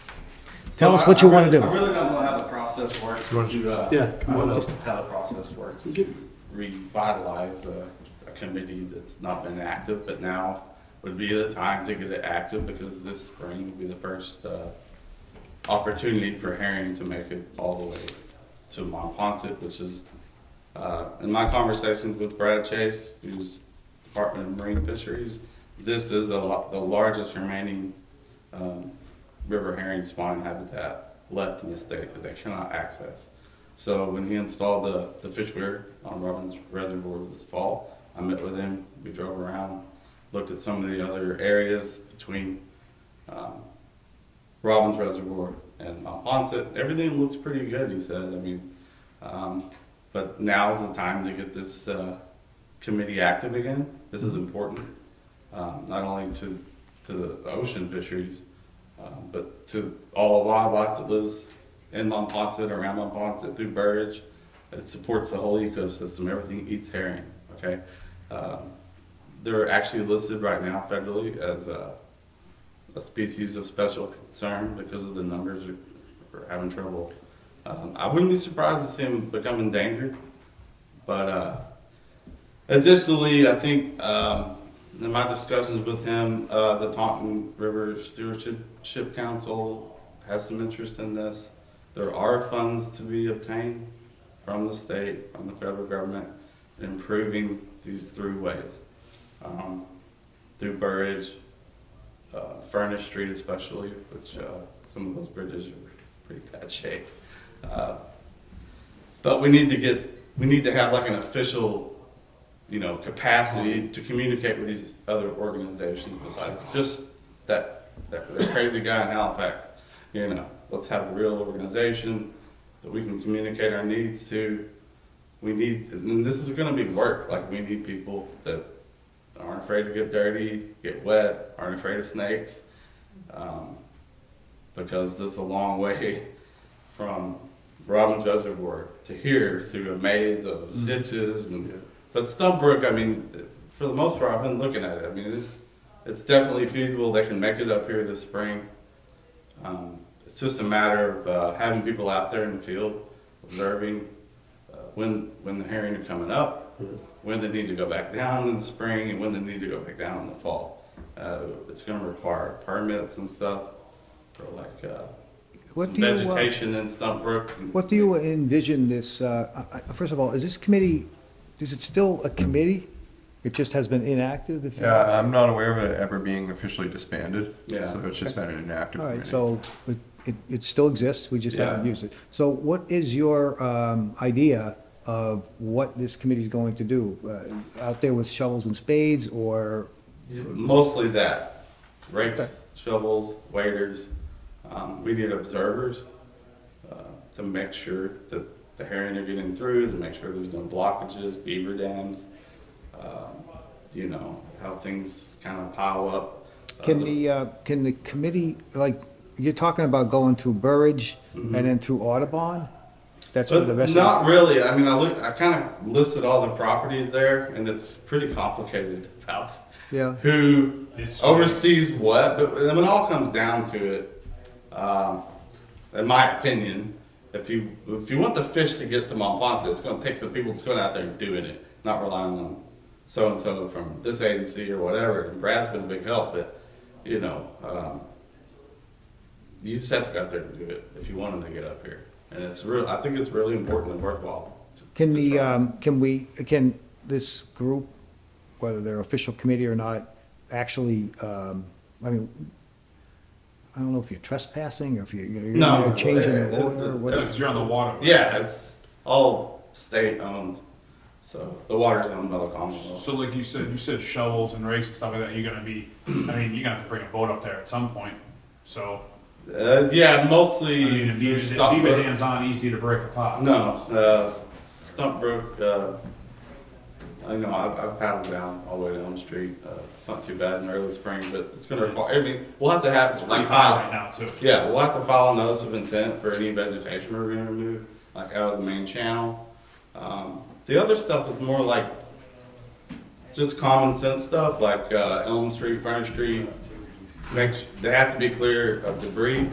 tell us what you want to do. I really don't know how the process works. You want to Yeah, I don't know how the process works to revitalize a committee that's not been active, but now would be the time to get it active because this spring will be the first opportunity for herring to make it all the way to Monpont, which is, in my conversations with Brad Chase, who's Department of Marine Fisheries, this is the largest remaining river herring spawning habitat left in the state that they cannot access. So when he installed the fish weir on Robbins Reservoir this fall, I met with him, we drove around, looked at some of the other areas between Robbins Reservoir and Monpont. Everything looks pretty good, he said. I mean, but now's the time to get this committee active again. This is important, not only to the ocean fisheries, but to all the wildlife that lives in Monpont, around Monpont, through Burridge. It supports the whole ecosystem. Everything eats herring, okay? They're actually listed right now federally as a species of special concern because of the numbers are having trouble. I wouldn't be surprised to see them become endangered, but additionally, I think in my discussions with him, the Taunton River Stewardship Council has some interest in this. There are funds to be obtained from the state, from the federal government, in improving these throughways. Through Burridge, Furnace Street especially, which some of those bridges are pretty bad shape. But we need to have like an official, capacity to communicate with these other organizations besides just that crazy guy in Halifax. Let's have a real organization that we can communicate our needs to. And this is going to be work. Like, we need people that aren't afraid to get dirty, get wet, aren't afraid of snakes, because this is a long way from Robbins Reservoir to here through a maze of ditches. But Stumpbrook, I mean, for the most part, I've been looking at it. I mean, it's definitely feasible. They can make it up here this spring. It's just a matter of having people out there in the field observing when the herring are coming up, when they need to go back down in the spring, and when they need to go back down in the fall. It's going to require permits and stuff for some vegetation in Stumpbrook. What do you envision this, first of all, is this committee, is it still a committee? It just has been inactive? if you- Yeah, I'm not aware of it ever being officially disbanded. Yeah. So it's just been an inactive All right, committee. so it still exists, we just haven't Yeah. used it. So what is your idea of what this committee's going to do? Out there with shovels and spades, or? Mostly that, rakes, Okay. shovels, waders. We need observers to make sure that the herring are getting through, to make sure there's no blockages, beaver dams, you know, how things kind of pile up. Can the committee, like, you're talking about going through Burridge and then through Audubon? That's So where the it's rest of not really. I mean, I kind of listed all the properties there, and it's pretty complicated about Yeah. who It's- oversees what. But when it all comes down to it, in my opinion, if you want the fish to get to Montponte, it's going to take some people that's going out there and doing it, not relying on so and so from this agency or whatever. And Brad's been a big help, but you know, you just have to go out there to do it if you want them to get up here. And it's real. I think it's really important and worthwhile. Can to the, try. can this group, whether they're official committee or not, actually, I mean, I don't know if you're trespassing or if you're No, changing the it- order or it- whatever. Because you're on the water. Yeah, it's all state owned, so the water's owned by the Commonwealth. So like you said shovels and rakes and stuff like that, you're gonna be, I mean, you're gonna have to bring a boat up there at some point, so. Yeah, I mostly mean, if through beaver stump brook. dams aren't easy to break apart. No, Stump Brook. I know I've paddled down all the way to Elm Street. It's not too bad in early spring, but it's going to require. I mean, we'll have to have It's pretty like far right now too. Yeah, we'll have to file a notice of intent for any vegetation we're going to remove, like out of the main channel. The other stuff is more like just common sense stuff, like Elm Street, Furnace Street. They have to be clear of debris.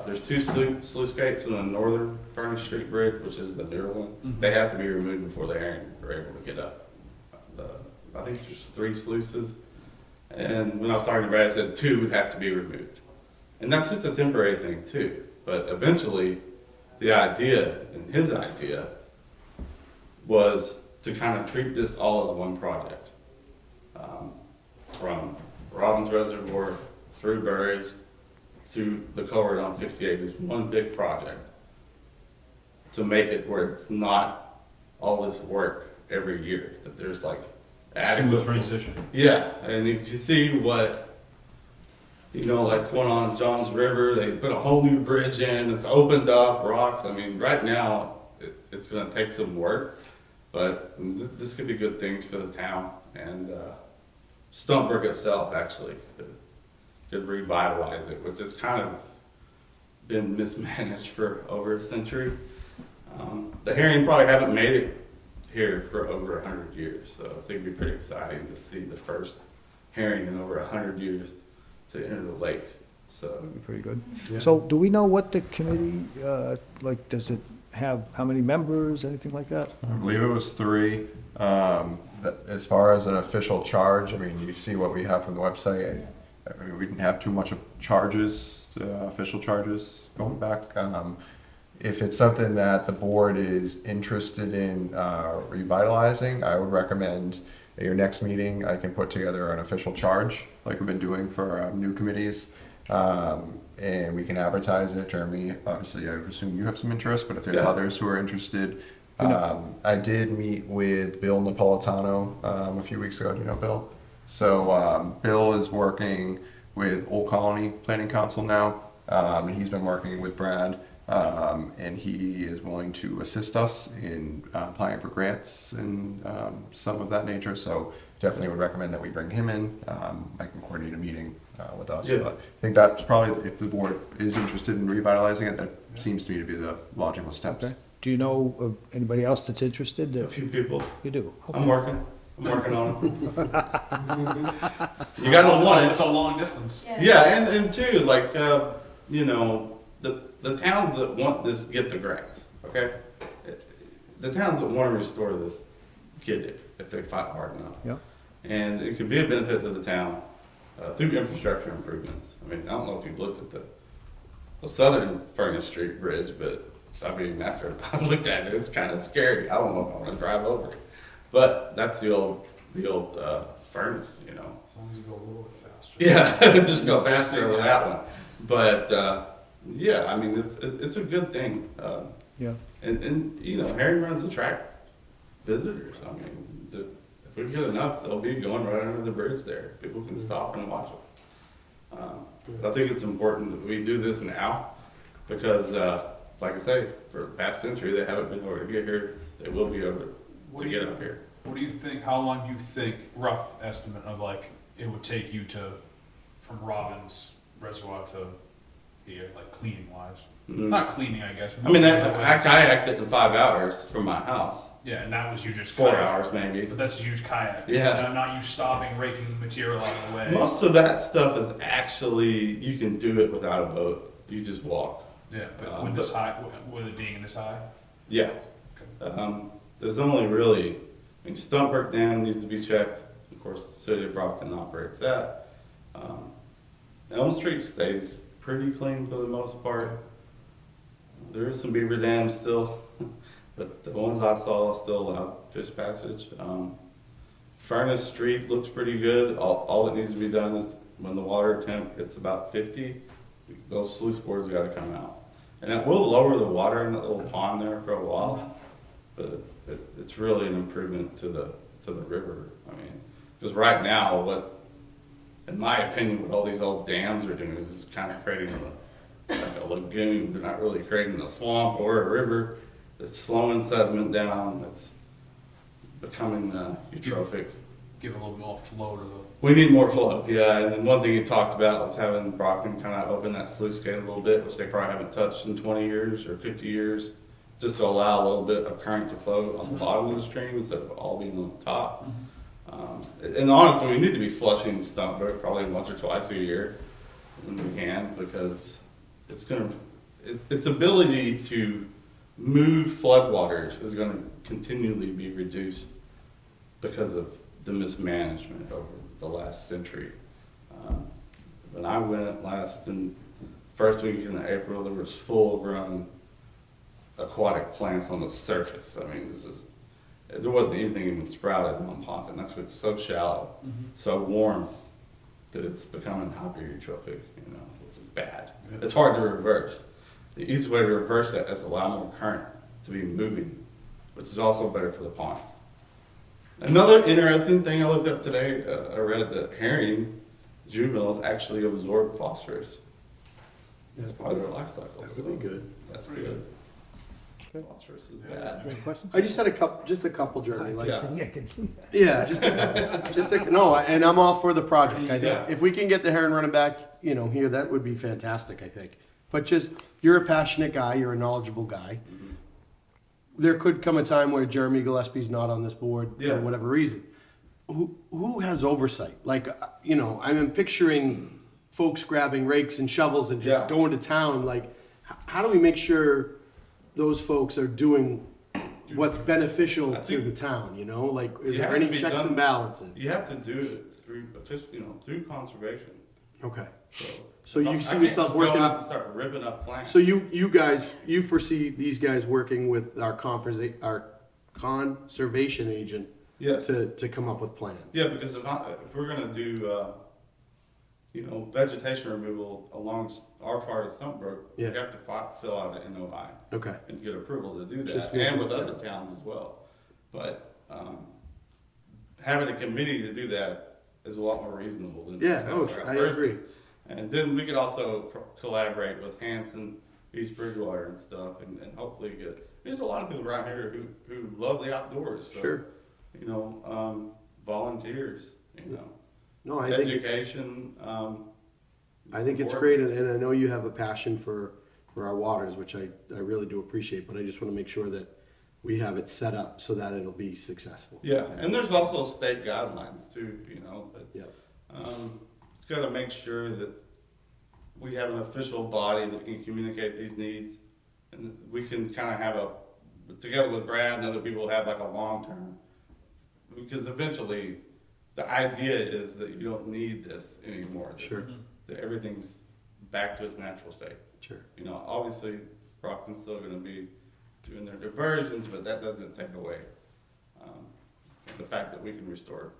There's two sluice gates in the northern Furnace Street Bridge, which is the newer one. They have to be removed before the herring are able to get up. I think there's 3 sluices. And when I was talking to Brad, I said 2 would have to be removed. And that's just a temporary thing too. But eventually, the idea, and his idea, was to kind of treat this all as one project. From Robbins Reservoir through Burridge, through the culvert on 58 is one big project. To make it where it's not all this work every year, that there's like Smooth adequate. transition. Yeah, and if you see what, you know, like's going on in Johns River, they put a whole new bridge in, it's opened up, rocks. I mean, right now, it's gonna take some work, but this could be good things for the town. And Stump Brook itself actually could revitalize it, which has kind of been mismanaged for over a century. The herring probably haven't made it here for over 100 years, so I think it'd be pretty exciting to see the first herring in over 100 years to enter the lake. So That'd be pretty good. Yeah. So do we know what the committee, like, does it have, how many members, anything like that? I believe it was 3. As far as an official charge, I mean, you see what we have from the website. I mean, we didn't have too much of charges, official charges going back. If it's something that the board is interested in revitalizing, I would recommend at your next meeting, I can put together an official charge, like we've been doing for our new committees. And we can advertise it. Jeremy, obviously, I assume you have some interest, but if there's Yeah. others who are interested, I did meet with Bill Napolitano a few weeks ago. Do you know Bill? So Bill is working with Old Colony Planning Council now. He's been working with Brad, and he is willing to assist us in applying for grants and some of that nature. So definitely would recommend that we bring him in. I can coordinate a meeting with us. Yeah. But I think that's probably, if the board is interested in revitalizing it, that seems to me to be the logical steps. Okay. Do you know of anybody else that's interested? a few people. You do? I'm working on it. You gotta want it. It's a long distance. Yeah, and too, like, you know, the towns that want this get the grants, okay? The towns that want to restore this get it if they fight hard enough. Yeah. And it could be a benefit to the town through infrastructure improvements. I mean, I don't know if you've looked at the southern Furnace Street Bridge, but I mean, after I looked at it, it's kind of scary. I don't know if I want to drive over it. But that's the old furnace, you know. As long as you go a little bit faster. Yeah, just go faster over that one. But Yeah, I mean, it's a good thing. Yeah. And, you know, herring runs attract visitors. I mean, if we get enough, they'll be going right under the bridge there. People can stop and watch them. I think it's important that we do this now because, like I say, for the past century, they haven't been able to get here. They will be able to get up here. What do you think, how long do you think, rough estimate of like, it would take you to, from Robbins Reservoir to here, like cleaning wise? Mhm. Not cleaning, I guess. I mean, I kayaked it in 5 hours from my house. Yeah, and that was you just 4 kayak. hours maybe. But that's you kayak. Yeah. Not you stopping, raking material out of the way. Most of that stuff is actually, you can do it without a boat. You just walk. Yeah, but with this high, with it being this high? Yeah. There's only really, I mean, Stumpbrook Dam needs to be checked. Of course, the city of Brockton operates that. Elm Street stays pretty clean for the most part. There is some beaver dams still, but the ones I saw still allow fish passage. Furnace Street looks pretty good. All that needs to be done is when the water temp gets about 50, those sluice boards got to come out. And that will lower the water in that little pond there for a while, but it's really an improvement to the river. I mean, because right now, what, in my opinion, what all these old dams are doing is kind of creating like a lagoon. They're not really creating a swamp or a river. It's slowing sediment down. It's becoming eutrophic. Give a little more flow to the. We need more flow, yeah. And then one thing he talked about was having Brockton kind of open that sluice gate a little bit, which they probably haven't touched in 20 years or 50 years, just to allow a little bit of current to flow on the bottom of the stream instead of all being on the top. And honestly, we need to be flushing Stumpbrook probably once or twice a year when we can, because its ability to move floodwaters is going to continually be reduced because of the mismanagement over the last century. When I went in first week in April, there was full-grown aquatic plants on the surface. I mean, there wasn't anything even sprouted on Ponce, and that's because it's so shallow, so warm, that it's becoming hyper-eutrophic, which is bad. It's hard to reverse. The easiest way to reverse that is allow more current to be moving, which is also better for the ponds. Another interesting thing I looked up today, I read that herring juveniles actually absorb phosphorus. That's part of their life cycle. That would be good. That's good. Phosphorus is bad. Any questions? I just had just a couple, Jeremy. Like, Yeah. I can see that. yeah, no, and I'm all for the project. I think Yeah. if we can get the heron running back, here, that would be fantastic, I think. But just, you're a passionate guy, you're a knowledgeable guy. There could come a time where Jeremy Gillespie's not on this board Yeah. for whatever reason. Who has oversight? Like, I'm picturing folks grabbing rakes and shovels and just Yeah. going to town. Like, how do we make sure those folks are doing what's beneficial I to think the town? Like, is it there has any to be checks done- and balances? You have to do it through conservation. Okay. So you I see can't yourself just working. Go out and start ripping up plants. So you foresee these guys working with our conservation agent Yes. to come up with plans? Yeah, because if we're gonna do, vegetation removal along our part of Stumpbrook, we Yeah. have to fill out an NOI Okay. and get approval to do Just that, and with making- other towns as well. But having a committee to do that is a lot more reasonable than. Yeah, just no, having I a person. agree. And then we could also collaborate with Hanson, East Bridgewater and stuff, and hopefully there's a lot of people around here who love the outdoors. So, Sure. Volunteers, No, I think education. it's great, and I know you have a passion for our waters, which I really do appreciate. But I just want to make sure that we have it set up so that it'll be successful. Yeah, and there's also state guidelines too, but Yeah. it's got to make sure that we have an official body that can communicate these needs, and we can kind of have together with Brad and other people, have like a long term, because eventually the idea is that you don't need this anymore. Sure. That everything's back to its natural state. Sure. Obviously Brockton's still going to be doing their diversions, but that doesn't take away the fact that we can restore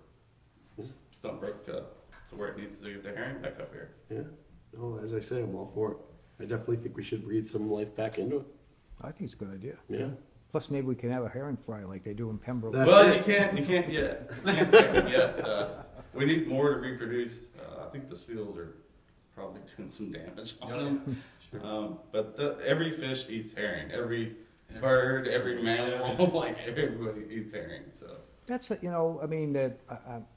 Stumpbrook to where it needs to get the herring back up here. Yeah. No, as I say, I'm all for it. I definitely think we should breathe some life back into it. I think it's a good idea. Yeah. Plus, maybe we can have a herring fry like they do in Pembroke. That's Well, it. you can't yet. You can't take them yet. We need more to reproduce. I think the seals are probably doing some damage on them. But every fish eats herring. Every bird, every mammal, like everybody eats herring. So That's, you know, I mean,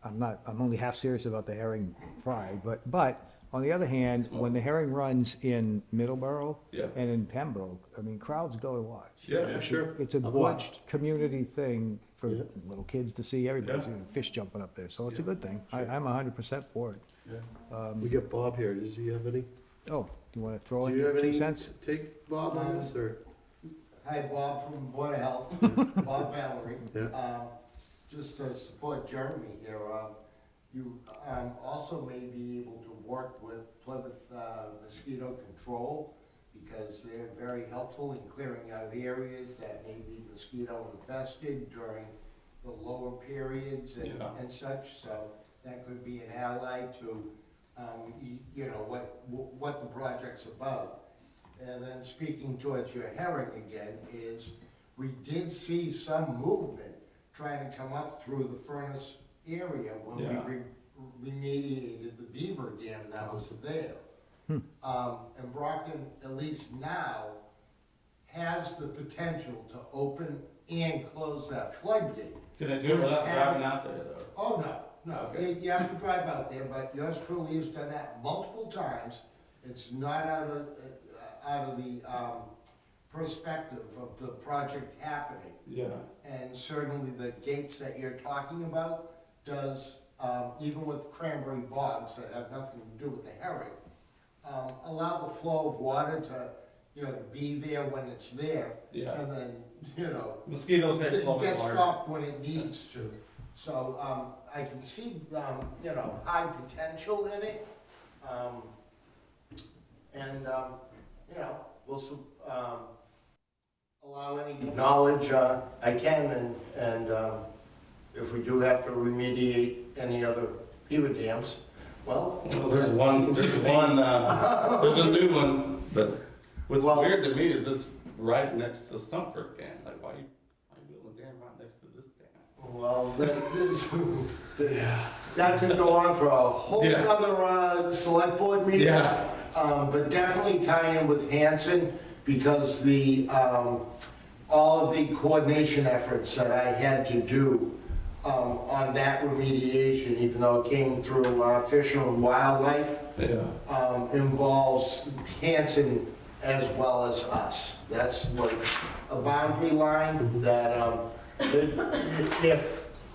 I'm only half serious about the herring fry, but on the other hand, when the herring runs in Middleborough Yeah. and in Pembroke, I mean, crowds go to watch. yeah, Sure. It's a I've good watched. community thing for Yeah. little kids to see, everybody Yeah. seeing fish jumping up there, so it's a good thing. I'm 100% for it. We got Bob here. Does he have any? Oh, do you wanna throw Do in you have your 2 any cents? take, Bob, on this, or? Hi, Bob from Board of Health, Bob Valerie. Yeah. Just to support Jeremy here, you also may be able to work with Plymouth Mosquito Control, because they're very helpful in clearing out areas that may be mosquito infested during the lower periods Yeah. and such, so that could be an ally to, you know, what the project's about. And then speaking towards your herring again, is we did see some movement trying to come up through the furnace area when Yeah. we remediated the beaver dam that was there. And Brockton, at least now, has the potential to open and close that floodgate. can I do it without driving out there though? Oh, no, Okay. you have to drive out there, but yours truly has done that multiple times. It's not out of the perspective of the project happening. Yeah. And certainly the gates that you're talking about does, even with cranberry bogs that have nothing to do with the herring, allow the flow of water to, you know, be there when it's there. Yeah. And then, you know, Mosquitoes get flowing get water. stopped when it needs to. So, I can see, you know, high potential in it. And, you know, we'll, allow any knowledge, I can, and, if we do have to remediate any other beaver dams, well. Well, there's one, there's a new one, but what's Well- weird to me is it's right next to Stumpford Dam. Like, why you building a dam right next to this dam? Well, that could go on for a whole Yeah. other, select board meeting. Yeah. But definitely tie in with Hanson, because all of the coordination efforts that I had to do, on that remediation, even though it came through, Fish and Wildlife, Yeah. involves Hanson as well as us. That's what, a boundary line that,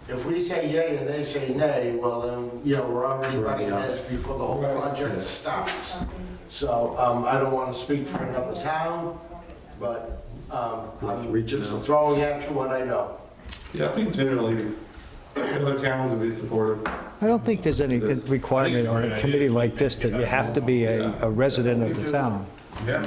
if we say yay and they say nay, well then, you know, we're already running heads before the whole project starts. So, I don't want to speak for another town, but, I'm just throwing at you what I know. Yeah, I think generally other towns would be supportive. I don't think there's any requirement on a committee like this that you have to be a resident of the town. Yeah.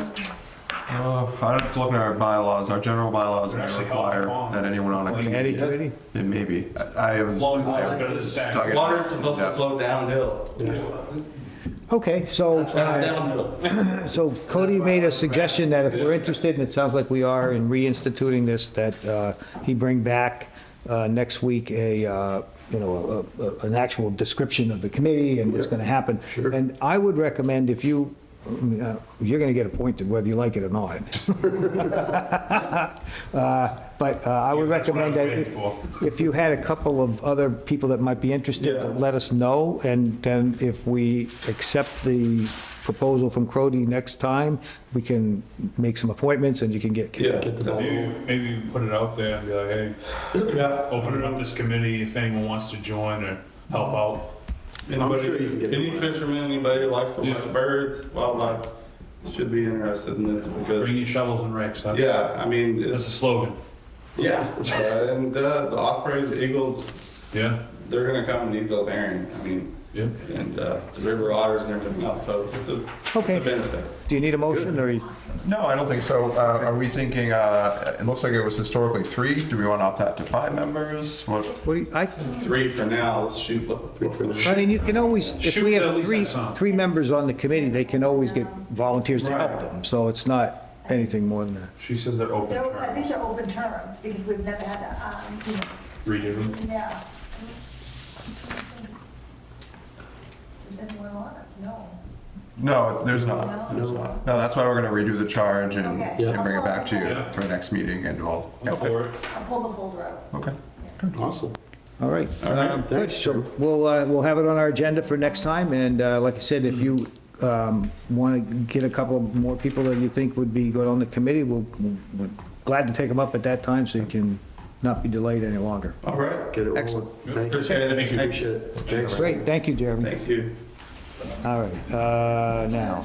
I'd have to look at our bylaws. Our general bylaws may Actually, require how that anyone on a Like committee. any committee? It may be. I haven't. Flowing water is I better haven't than dug stagnant. it. Water's supposed to Yeah. flow downhill. Okay, so, That's downhill. so Cody made a suggestion that if we're interested, and it sounds like we are, in reinstituting this, that he bring back next week an actual description of the committee and what's going to happen. Sure. And I would recommend if you're going to get appointed whether you like it or not. But I would That's what I recommend was that waiting for. if you had a couple of other people that might be interested, to Yeah. let us know. And then if we accept the proposal from Crody next time, we can make some appointments and you can get. Yeah. Get the ball rolling. Maybe put it out there and be like, hey, Yeah. open it up this committee if anyone wants to join or help out. Anybody, sure you can get any it. fisherman, anybody who likes to watch Yeah. birds, wildlife, should be interested in this because, Bring your shovels and rakes. That's yeah, I mean, That's a slogan. yeah, and the ospreys, the eagles, Yeah. they're gonna come and need those airing, I mean, Yeah. and, the river otters and everything else, so it's Okay. a benefit. Do you need a motion, or? No, I don't think so. Are we thinking, it looks like it was historically 3. Do we want to up that to 5 members? What? What do you, 3 for now, let's shoot. I mean, you can always, if Shoot we at have least three, that song. 3 members on the committee, they can always get volunteers to help Right. them, so it's not anything more than that. She says they're open They're, I think terms. they're open terms, because we've never had Redo them. yeah. Is anyone on it? No. No, there's not. There's not. No, that's why we're going to redo the charge and Okay. and bring it back to you Yeah. for the next meeting, and we'll. I'm for it. I'll pull the folder out. Okay. Awesome. All right. All right. Good. Thanks, So we'll have it on our agenda for next time, and like I said, if you want to get a couple of more people that you think would be good on the committee, we're glad to take them up at that time, so you can not be delayed any longer. All right, Get it rolling. Excellent. Thank you. appreciate it. Thank you. Thanks. Appreciate it. Thanks. Great, thank you, Jeremy. Thank you. All right, now,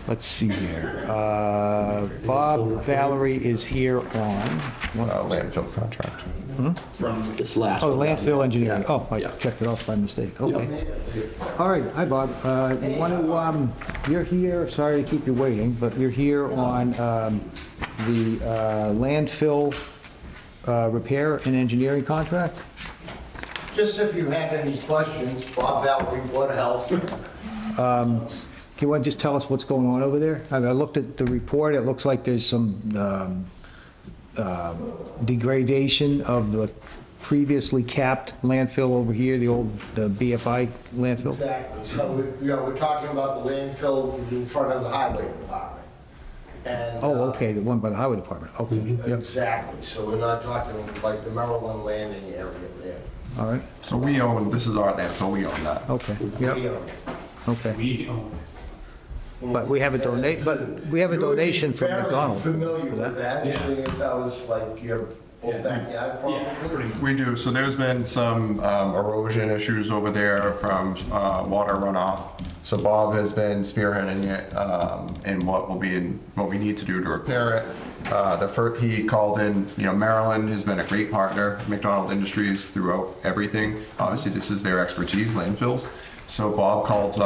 let's see here. Bob Valerie is here on, Landfill contract. From This last oh, one. landfill engineering. Yeah. Oh, I Yeah. checked it off by mistake, okay. All right, hi, Bob. You want to, you're here, sorry to keep you waiting, but you're here on the landfill repair and engineering contract? Just if you had any questions, Bob Valerie, Board of Health. Can you want to just tell us what's going on over there? I mean, I looked at the report, it looks like there's some degradation of the previously capped landfill over here, the BFI landfill. Exactly. So we're talking about the landfill in front of the highway department. And, Oh, okay, the one by the highway department, okay, yep, Exactly. So we're not talking like the Maryland landing area there. all right, So we own, this is our landfill, we own that. okay, We yep, own it. okay. we own But we have a donation from Very McDonald's for familiar that. with that, seeing as that was like your old backyard yeah, probably. pretty much. We do. So there's been some erosion issues over there from water runoff. So Bob has been spearheading it and what we need to do to repair it. He called in, Maryland has been a great partner, McDonald Industries throughout everything. Obviously, this is their expertise, landfills. So Bob called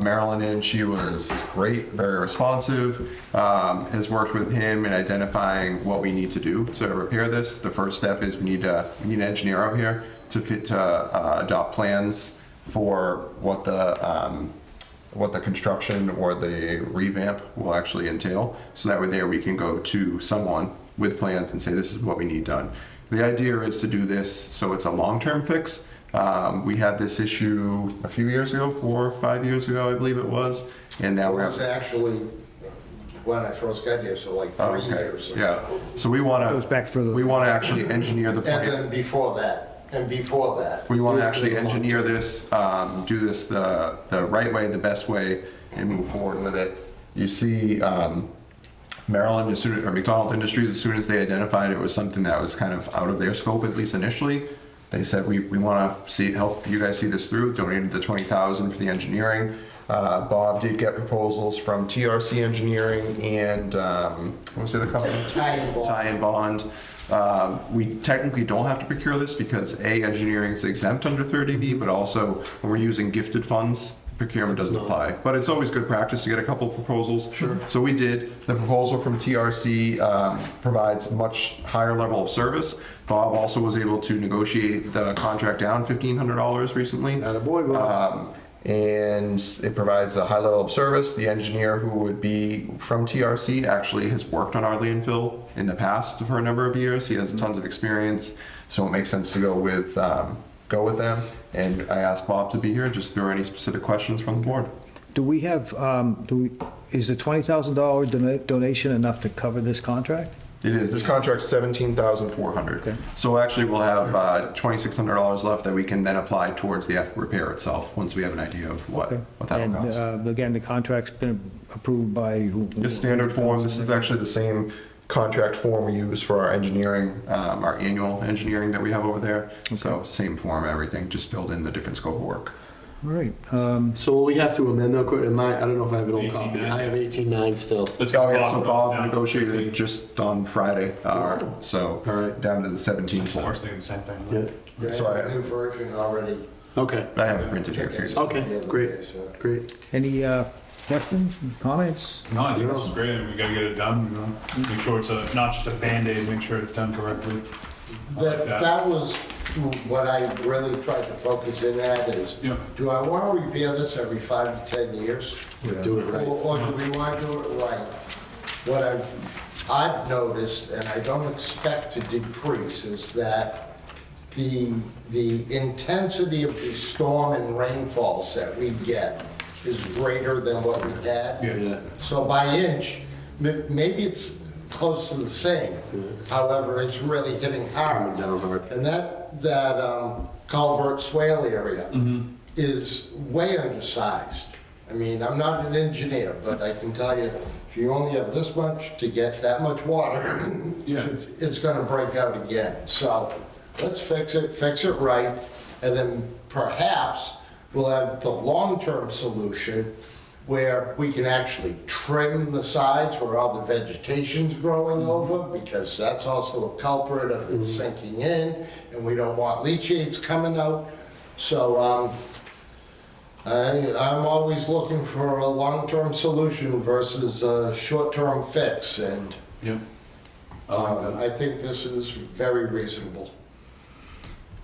Marilyn in. She was great, very responsive, has worked with him in identifying what we need to do to repair this. The first step is we need an engineer out here to adopt plans for what the construction or the revamp will actually entail. So that way there we can go to someone with plans and say, this is what we need done. The idea is to do this so it's a long-term fix. We had this issue a few years ago, 4 or 5 years ago, I believe it was, and now It we're was actually when I first got here, so like 3 years. Yeah, so we want Goes back further. we want to actually engineer the And plan. then before that, We want to actually engineer this, do this the right way, the best way, and move forward with it. You see, Maryland, or McDonald Industries, as soon as they identified it was something that was kind of out of their scope, at least initially, they said, we want to help you guys see this through, donated the $20,000 for the engineering. Bob did get proposals from TRC Engineering and, what was the other company? Tie and Bond. We technically don't have to procure this because engineering is exempt under 30B, but also when we're using gifted funds, procurement doesn't apply. But it's always good practice to get a couple of proposals. Sure. So we did. The proposal from TRC provides much higher level of service. Bob also was able to negotiate the contract down $1,500 recently. Attaboy, Bob. And it provides a high level of service. The engineer who would be from TRC actually has worked on our landfill in the past for a number of years. He has tons of experience, so it makes sense to go with them. And I asked Bob to be here just through any specific questions from the board. Do we have, is the $20,000 donation enough to cover this contract? It is. This contract's $17,400. Okay. So actually, we'll have $2,600 left that we can then apply towards the repair itself once we have an idea of what that'll cost. And again, the contract's been approved by who? The standard form. This is actually the same contract form we use for our engineering, our annual engineering that we have over there. So same form, everything, just filled in the different scope of work. All right, So we have to amend, I don't know if I have it on copy. 18.9. I have 18.9 still. Let's Oh, yeah, go so down Bob to negotiated 15. just on Friday, so All right. down to the 17 So we're floor. thinking the same thing. Yeah, Yeah, So I I- have a new version already. okay, I have it printed here. Here's- Okay, great. So- great. any questions, comments? No, I think this is great. We gotta get it done, you know, make sure it's not just a Band-Aid, make sure it's done correctly. That was what I really tried to focus in at is, Yeah. do I want to repair this every 5 to 10 years? Do it right. Or do we want to do it right? What I've noticed, and I don't expect to decrease, is that the intensity of the storm and rainfalls that we get is greater than what we had. Yeah. So by inch, maybe it's close to the same. However, it's really hitting hard. Down hard. And that culvert swale area is way undersized. I mean, I'm not an engineer, but I can tell you, if you only have this much to get that much water, Yeah. it's gonna break out again. So let's fix it right, and then perhaps we'll have the long-term solution where we can actually trim the sides where all the vegetation's growing over, because that's also a culprit of it sinking in, and we don't want leachates coming out. So, I'm always looking for a long-term solution versus a short-term fix, and Yep. I like that. I think this is very reasonable.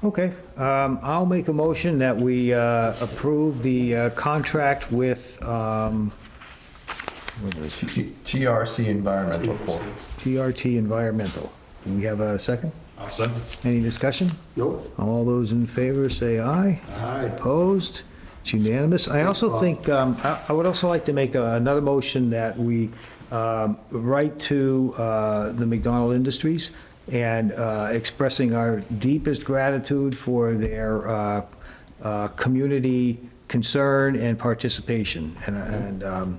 Okay, I'll make a motion that we approve the contract with, what is it? TRC Environmental Corp. TRT Environmental. Do we have a second? I'll send it. Any discussion? Nope. All those in favor say aye. Aye. Opposed? It's unanimous. I also think, I would also like to make another motion that we write to the McDonald Industries and expressing our deepest gratitude for their community concern and participation. And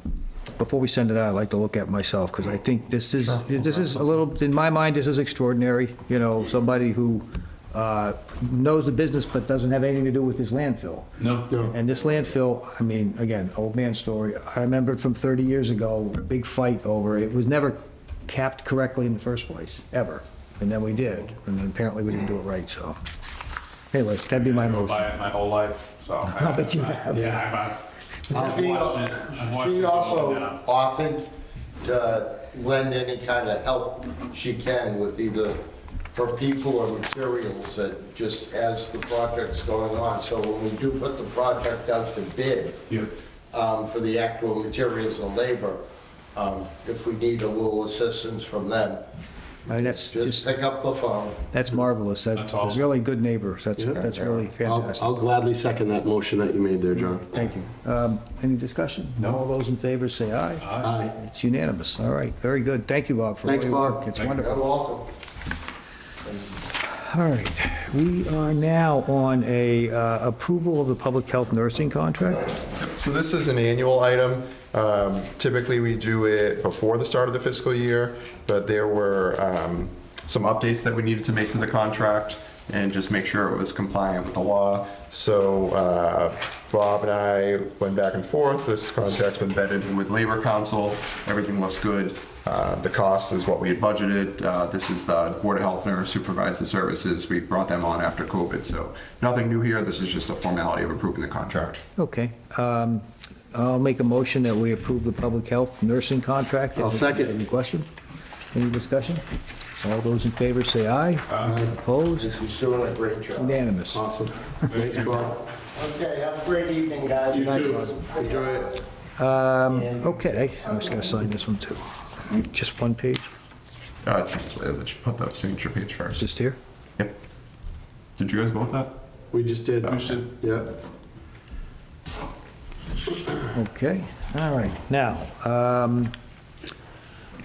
before we send it out, I'd like to look at myself, because I think this is a little, in my mind, this is extraordinary. You know, somebody who knows the business but doesn't have anything to do with this landfill. No. And this landfill, I mean, again, old man story. I remember it from 30 years ago, big fight over, it was never capped correctly in the first place, ever. And then we did, and then apparently we didn't do it right, so. Anyway, that'd be my I motion. buy it my whole life, so. I bet you have. Yeah, She I've watched it also now. offered to lend any kind of help she can with either her people or materials, that just as the project's going on. So when we do put the project out to bid, Yep. for the actual materials and labor, if we need a little assistance from them, I mean, that's just just, pick up the phone. that's marvelous. That's awesome. Really good neighbors. That's really fantastic. I'll gladly second that motion that you made there, John. Thank you. Any discussion? No. All those in favor say aye. Aye. It's unanimous. All right, very good. Thank you, Bob, for all Thanks, your Bob. work. It's Thank you. You're wonderful. welcome. All right, we are now on a approval of the public health nursing contract. So this is an annual item. Typically, we do it before the start of the fiscal year, but there were some updates that we needed to make to the contract and just make sure it was compliant with the law. So Bob and I went back and forth. This contract's been vetted with Labor Council. Everything looks good. The cost is what we had budgeted. This is the Board of Health nurse who provides the services. We brought them on after COVID, so nothing new here. This is just a formality of approving the contract. Okay, I'll make a motion that we approve the public health nursing contract. I'll second. Any question? Any discussion? All those in favor say aye. Opposed? She's doing a great job. Unanimous. Awesome. Thanks, Bob. Okay, have a great evening, guys. You too. Enjoy it. Okay, I was gonna sign this one too. Just one page, Let's put the signature page first. just here? Yep. Did you guys vote that? We just did. We should- Yeah. Okay, all right. Now,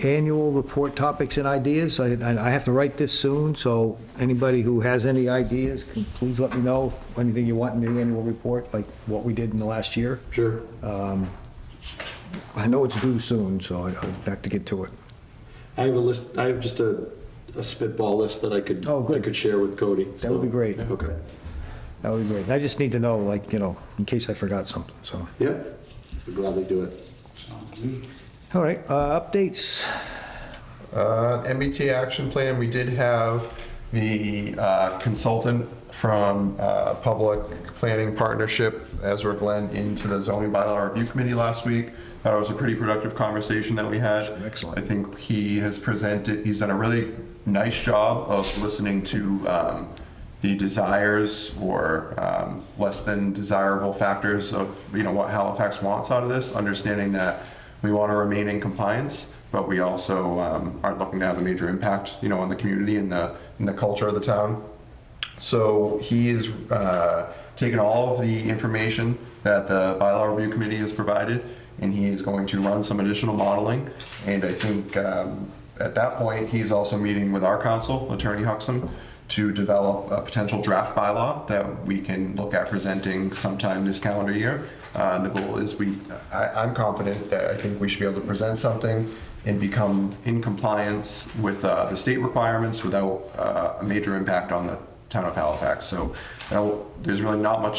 annual report topics and ideas. I have to write this soon, so anybody who has any ideas, can please let me know. Anything you want in the annual report, like what we did in the last year. Sure. I know it's due soon, so I have to get to it. I have a list, I have just a spitball list that I could, Oh, good. I could share with Cody. That would be so- great. Okay. That would be great. I just need to know, like, in case I forgot something, so. Yeah, we'd gladly do it. Sounds good. All right, updates. MBTA action plan, we did have the consultant from Public Planning Partnership, Ezra Glenn, into the zoning bylaw review committee last week. It was a pretty productive conversation that we had. Excellent. I think he has presented, he's done a really nice job of listening to the desires or less than desirable factors of what Halifax wants out of this, understanding that we want to remain in compliance, but we also aren't looking to have a major impact, on the community and the culture of the town. So he is taken all of the information that the bylaw review committee has provided, and he is going to run some additional modeling. And I think at that point, he's also meeting with our counsel, Attorney Huxham, to develop a potential draft bylaw that we can look at presenting sometime this calendar year. And the goal is I'm confident that I think we should be able to present something and become in compliance with the state requirements without a major impact on the town of Halifax. So there's really not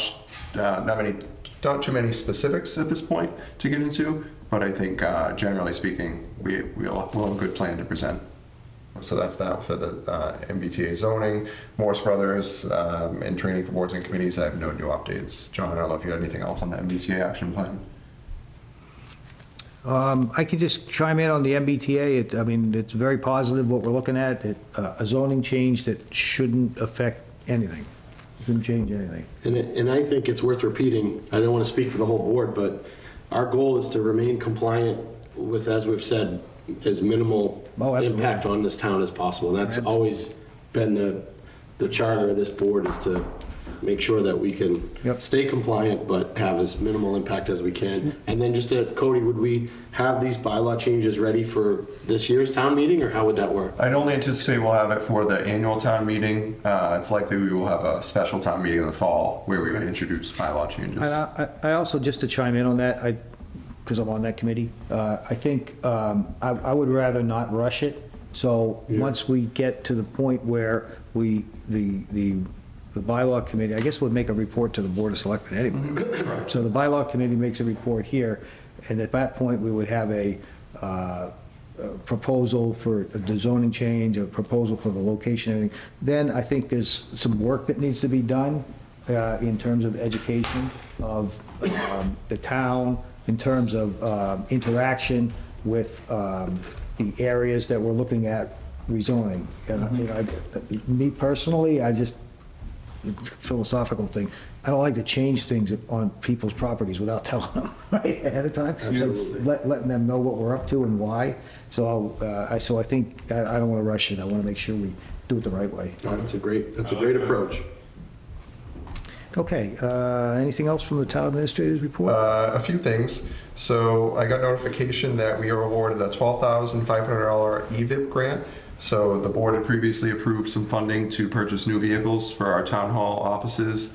too many specifics at this point to get into, but I think generally speaking, we'll have a good plan to present. So that's that for the MBTA zoning. Morse Brothers and training for boards and committees, I have no new updates. John, I don't know if you had anything else on the MBTA action plan. I can just chime in on the MBTA. It's very positive what we're looking at. A zoning change that shouldn't affect anything. Shouldn't change anything. And I think it's worth repeating, I don't want to speak for the whole board, but our goal is to remain compliant with, as we've said, as minimal impact on this town as possible. And that's always been the charter of this board, is to make sure that we can stay compliant but have as minimal impact as we can. And then just Cody, would we have these bylaw changes ready for this year's town meeting, or how would that work? I'd only anticipate we'll have it for the annual town meeting. It's likely we will have a special town meeting in the fall where we would introduce bylaw changes. I also, just to chime in on that, because I'm on that committee, I think I would rather not rush it. So once we get to the point where the bylaw committee, I guess, would make a report to the Board of Selectmen anyway. So the bylaw committee makes a report here, and at that point, we would have a proposal for the zoning change, a proposal for the location, everything. Then I think there's some work that needs to be done in terms of education of the town, in terms of interaction with the areas that we're looking at rezoning. Me personally, philosophical thing, I don't like to change things on people's properties without telling them right ahead of time. Absolutely. Letting them know what we're up to and why. So I think I don't want to rush it. I want to make sure we do it the right way. No, that's a great approach. Okay, anything else from the town administrator's report? A few things. So I got notification that we are awarded a $12,500 EVIP grant. So the board had previously approved some funding to purchase new vehicles for our town hall offices.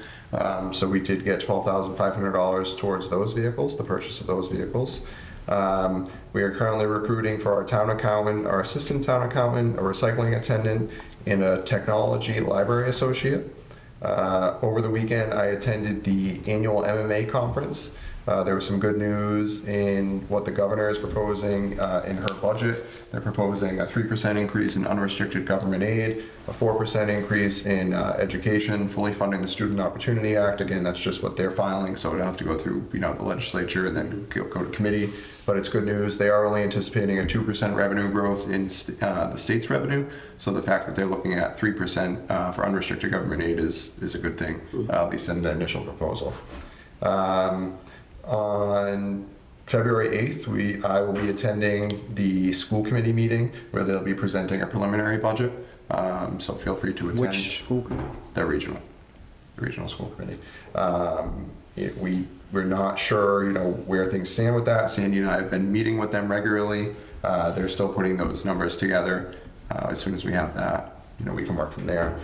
So we did get $12,500 towards those vehicles, the purchase of those vehicles. We are currently recruiting for our town accountant, our assistant town accountant, a recycling attendant, and a technology library associate. Over the weekend, I attended the annual MMA conference. There was some good news in what the governor is proposing in her budget. They're proposing a 3% increase in unrestricted government aid, a 4% increase in education, fully funding the Student Opportunity Act. Again, that's just what they're filing, so it'll have to go through the legislature and then go to committee. But it's good news. They are only anticipating a 2% revenue growth in the state's revenue. So the fact that they're looking at 3% for unrestricted government aid is a good thing, at least in the initial proposal. On February 8th, I will be attending the school committee meeting where they'll be presenting a preliminary budget. So feel free to attend. Which school committee? The regional school committee. We're not sure, where things stand with that. Sandy and I have been meeting with them regularly. They're still putting those numbers together. As soon as we have that, we can work from there.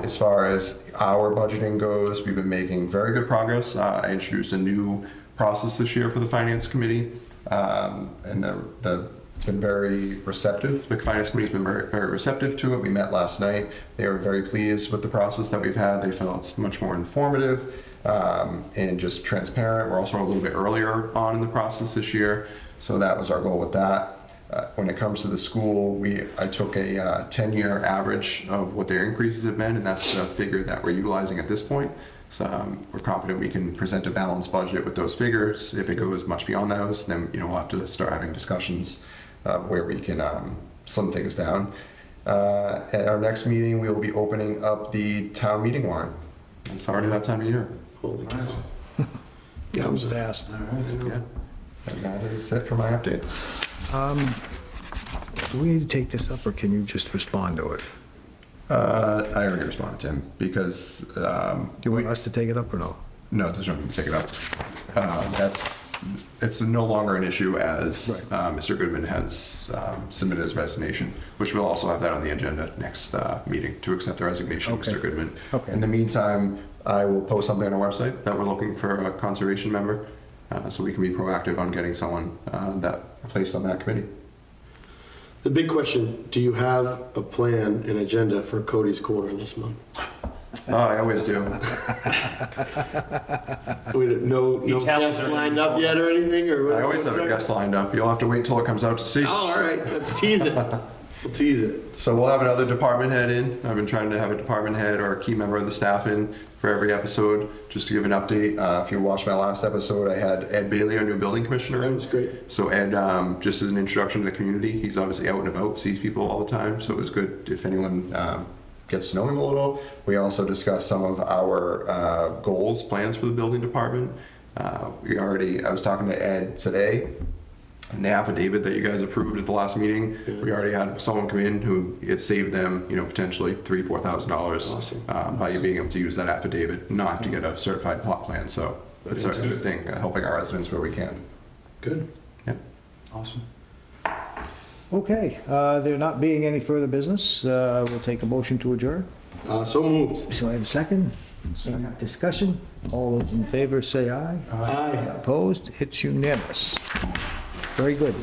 As far as our budgeting goes, we've been making very good progress. I introduced a new process this year for the finance committee, and the It's been very receptive. The finance committee's been very, very receptive to it. We met last night. They were very pleased with the process that we've had. They felt it's much more informative and just transparent. We're also a little bit earlier on in the process this year, so that was our goal with that. When it comes to the school, I took a 10-year average of what their increases have been, and that's the figure that we're utilizing at this point. So we're confident we can present a balanced budget with those figures. If it goes much beyond those, then we'll have to start having discussions where we can slim things down. At our next meeting, we will be opening up the town meeting warrant. It's already that time of year. Holy cow. Comes fast. Yeah. And that is it for my updates. Do we need to take this up, or can you just respond to it? I already responded to him because Do you want us to take it up or no? no, there's no need to take it up. It's no longer an issue as Mr. Goodman has submitted his resignation, which we'll also have that on the agenda next meeting to accept the resignation of Mr. Goodman. Okay. In the meantime, I will post something on our website that we're looking for a conservation member, so we can be proactive on getting someone that placed on that committee. The big question, do you have a plan, an agenda for Cody's Corner this month? Oh, I always do. No tells guests her- lined up yet or anything, or? I always have a guest lined up. You'll have to wait till it comes out to see. Oh, all right, let's tease it. We'll tease it. So we'll have another department head in. I've been trying to have a department head or a key member of the staff in for every episode, just to give an update. If you watched my last episode, I had Ed Bailey, our new building commissioner. That was great. So Ed, just as an introduction to the community, he's obviously out and about, sees people all the time, so it was good if anyone gets to know him a little. We also discussed some of our goals, plans for the building department. I was talking to Ed today, and the affidavit that you guys approved at the last meeting, we already had someone come in who it saved them, potentially $3,000-4,000 Awesome. by you being able to use that affidavit, not have to get a certified plot plan. So that's a good thing, helping our residents where we can. Good. Yeah. Awesome. Okay, there not being any further business, we'll take a motion to adjourn. So moved. So I have a second. Any discussion? All those in favor say aye. Aye. Opposed? It's unanimous. Very good.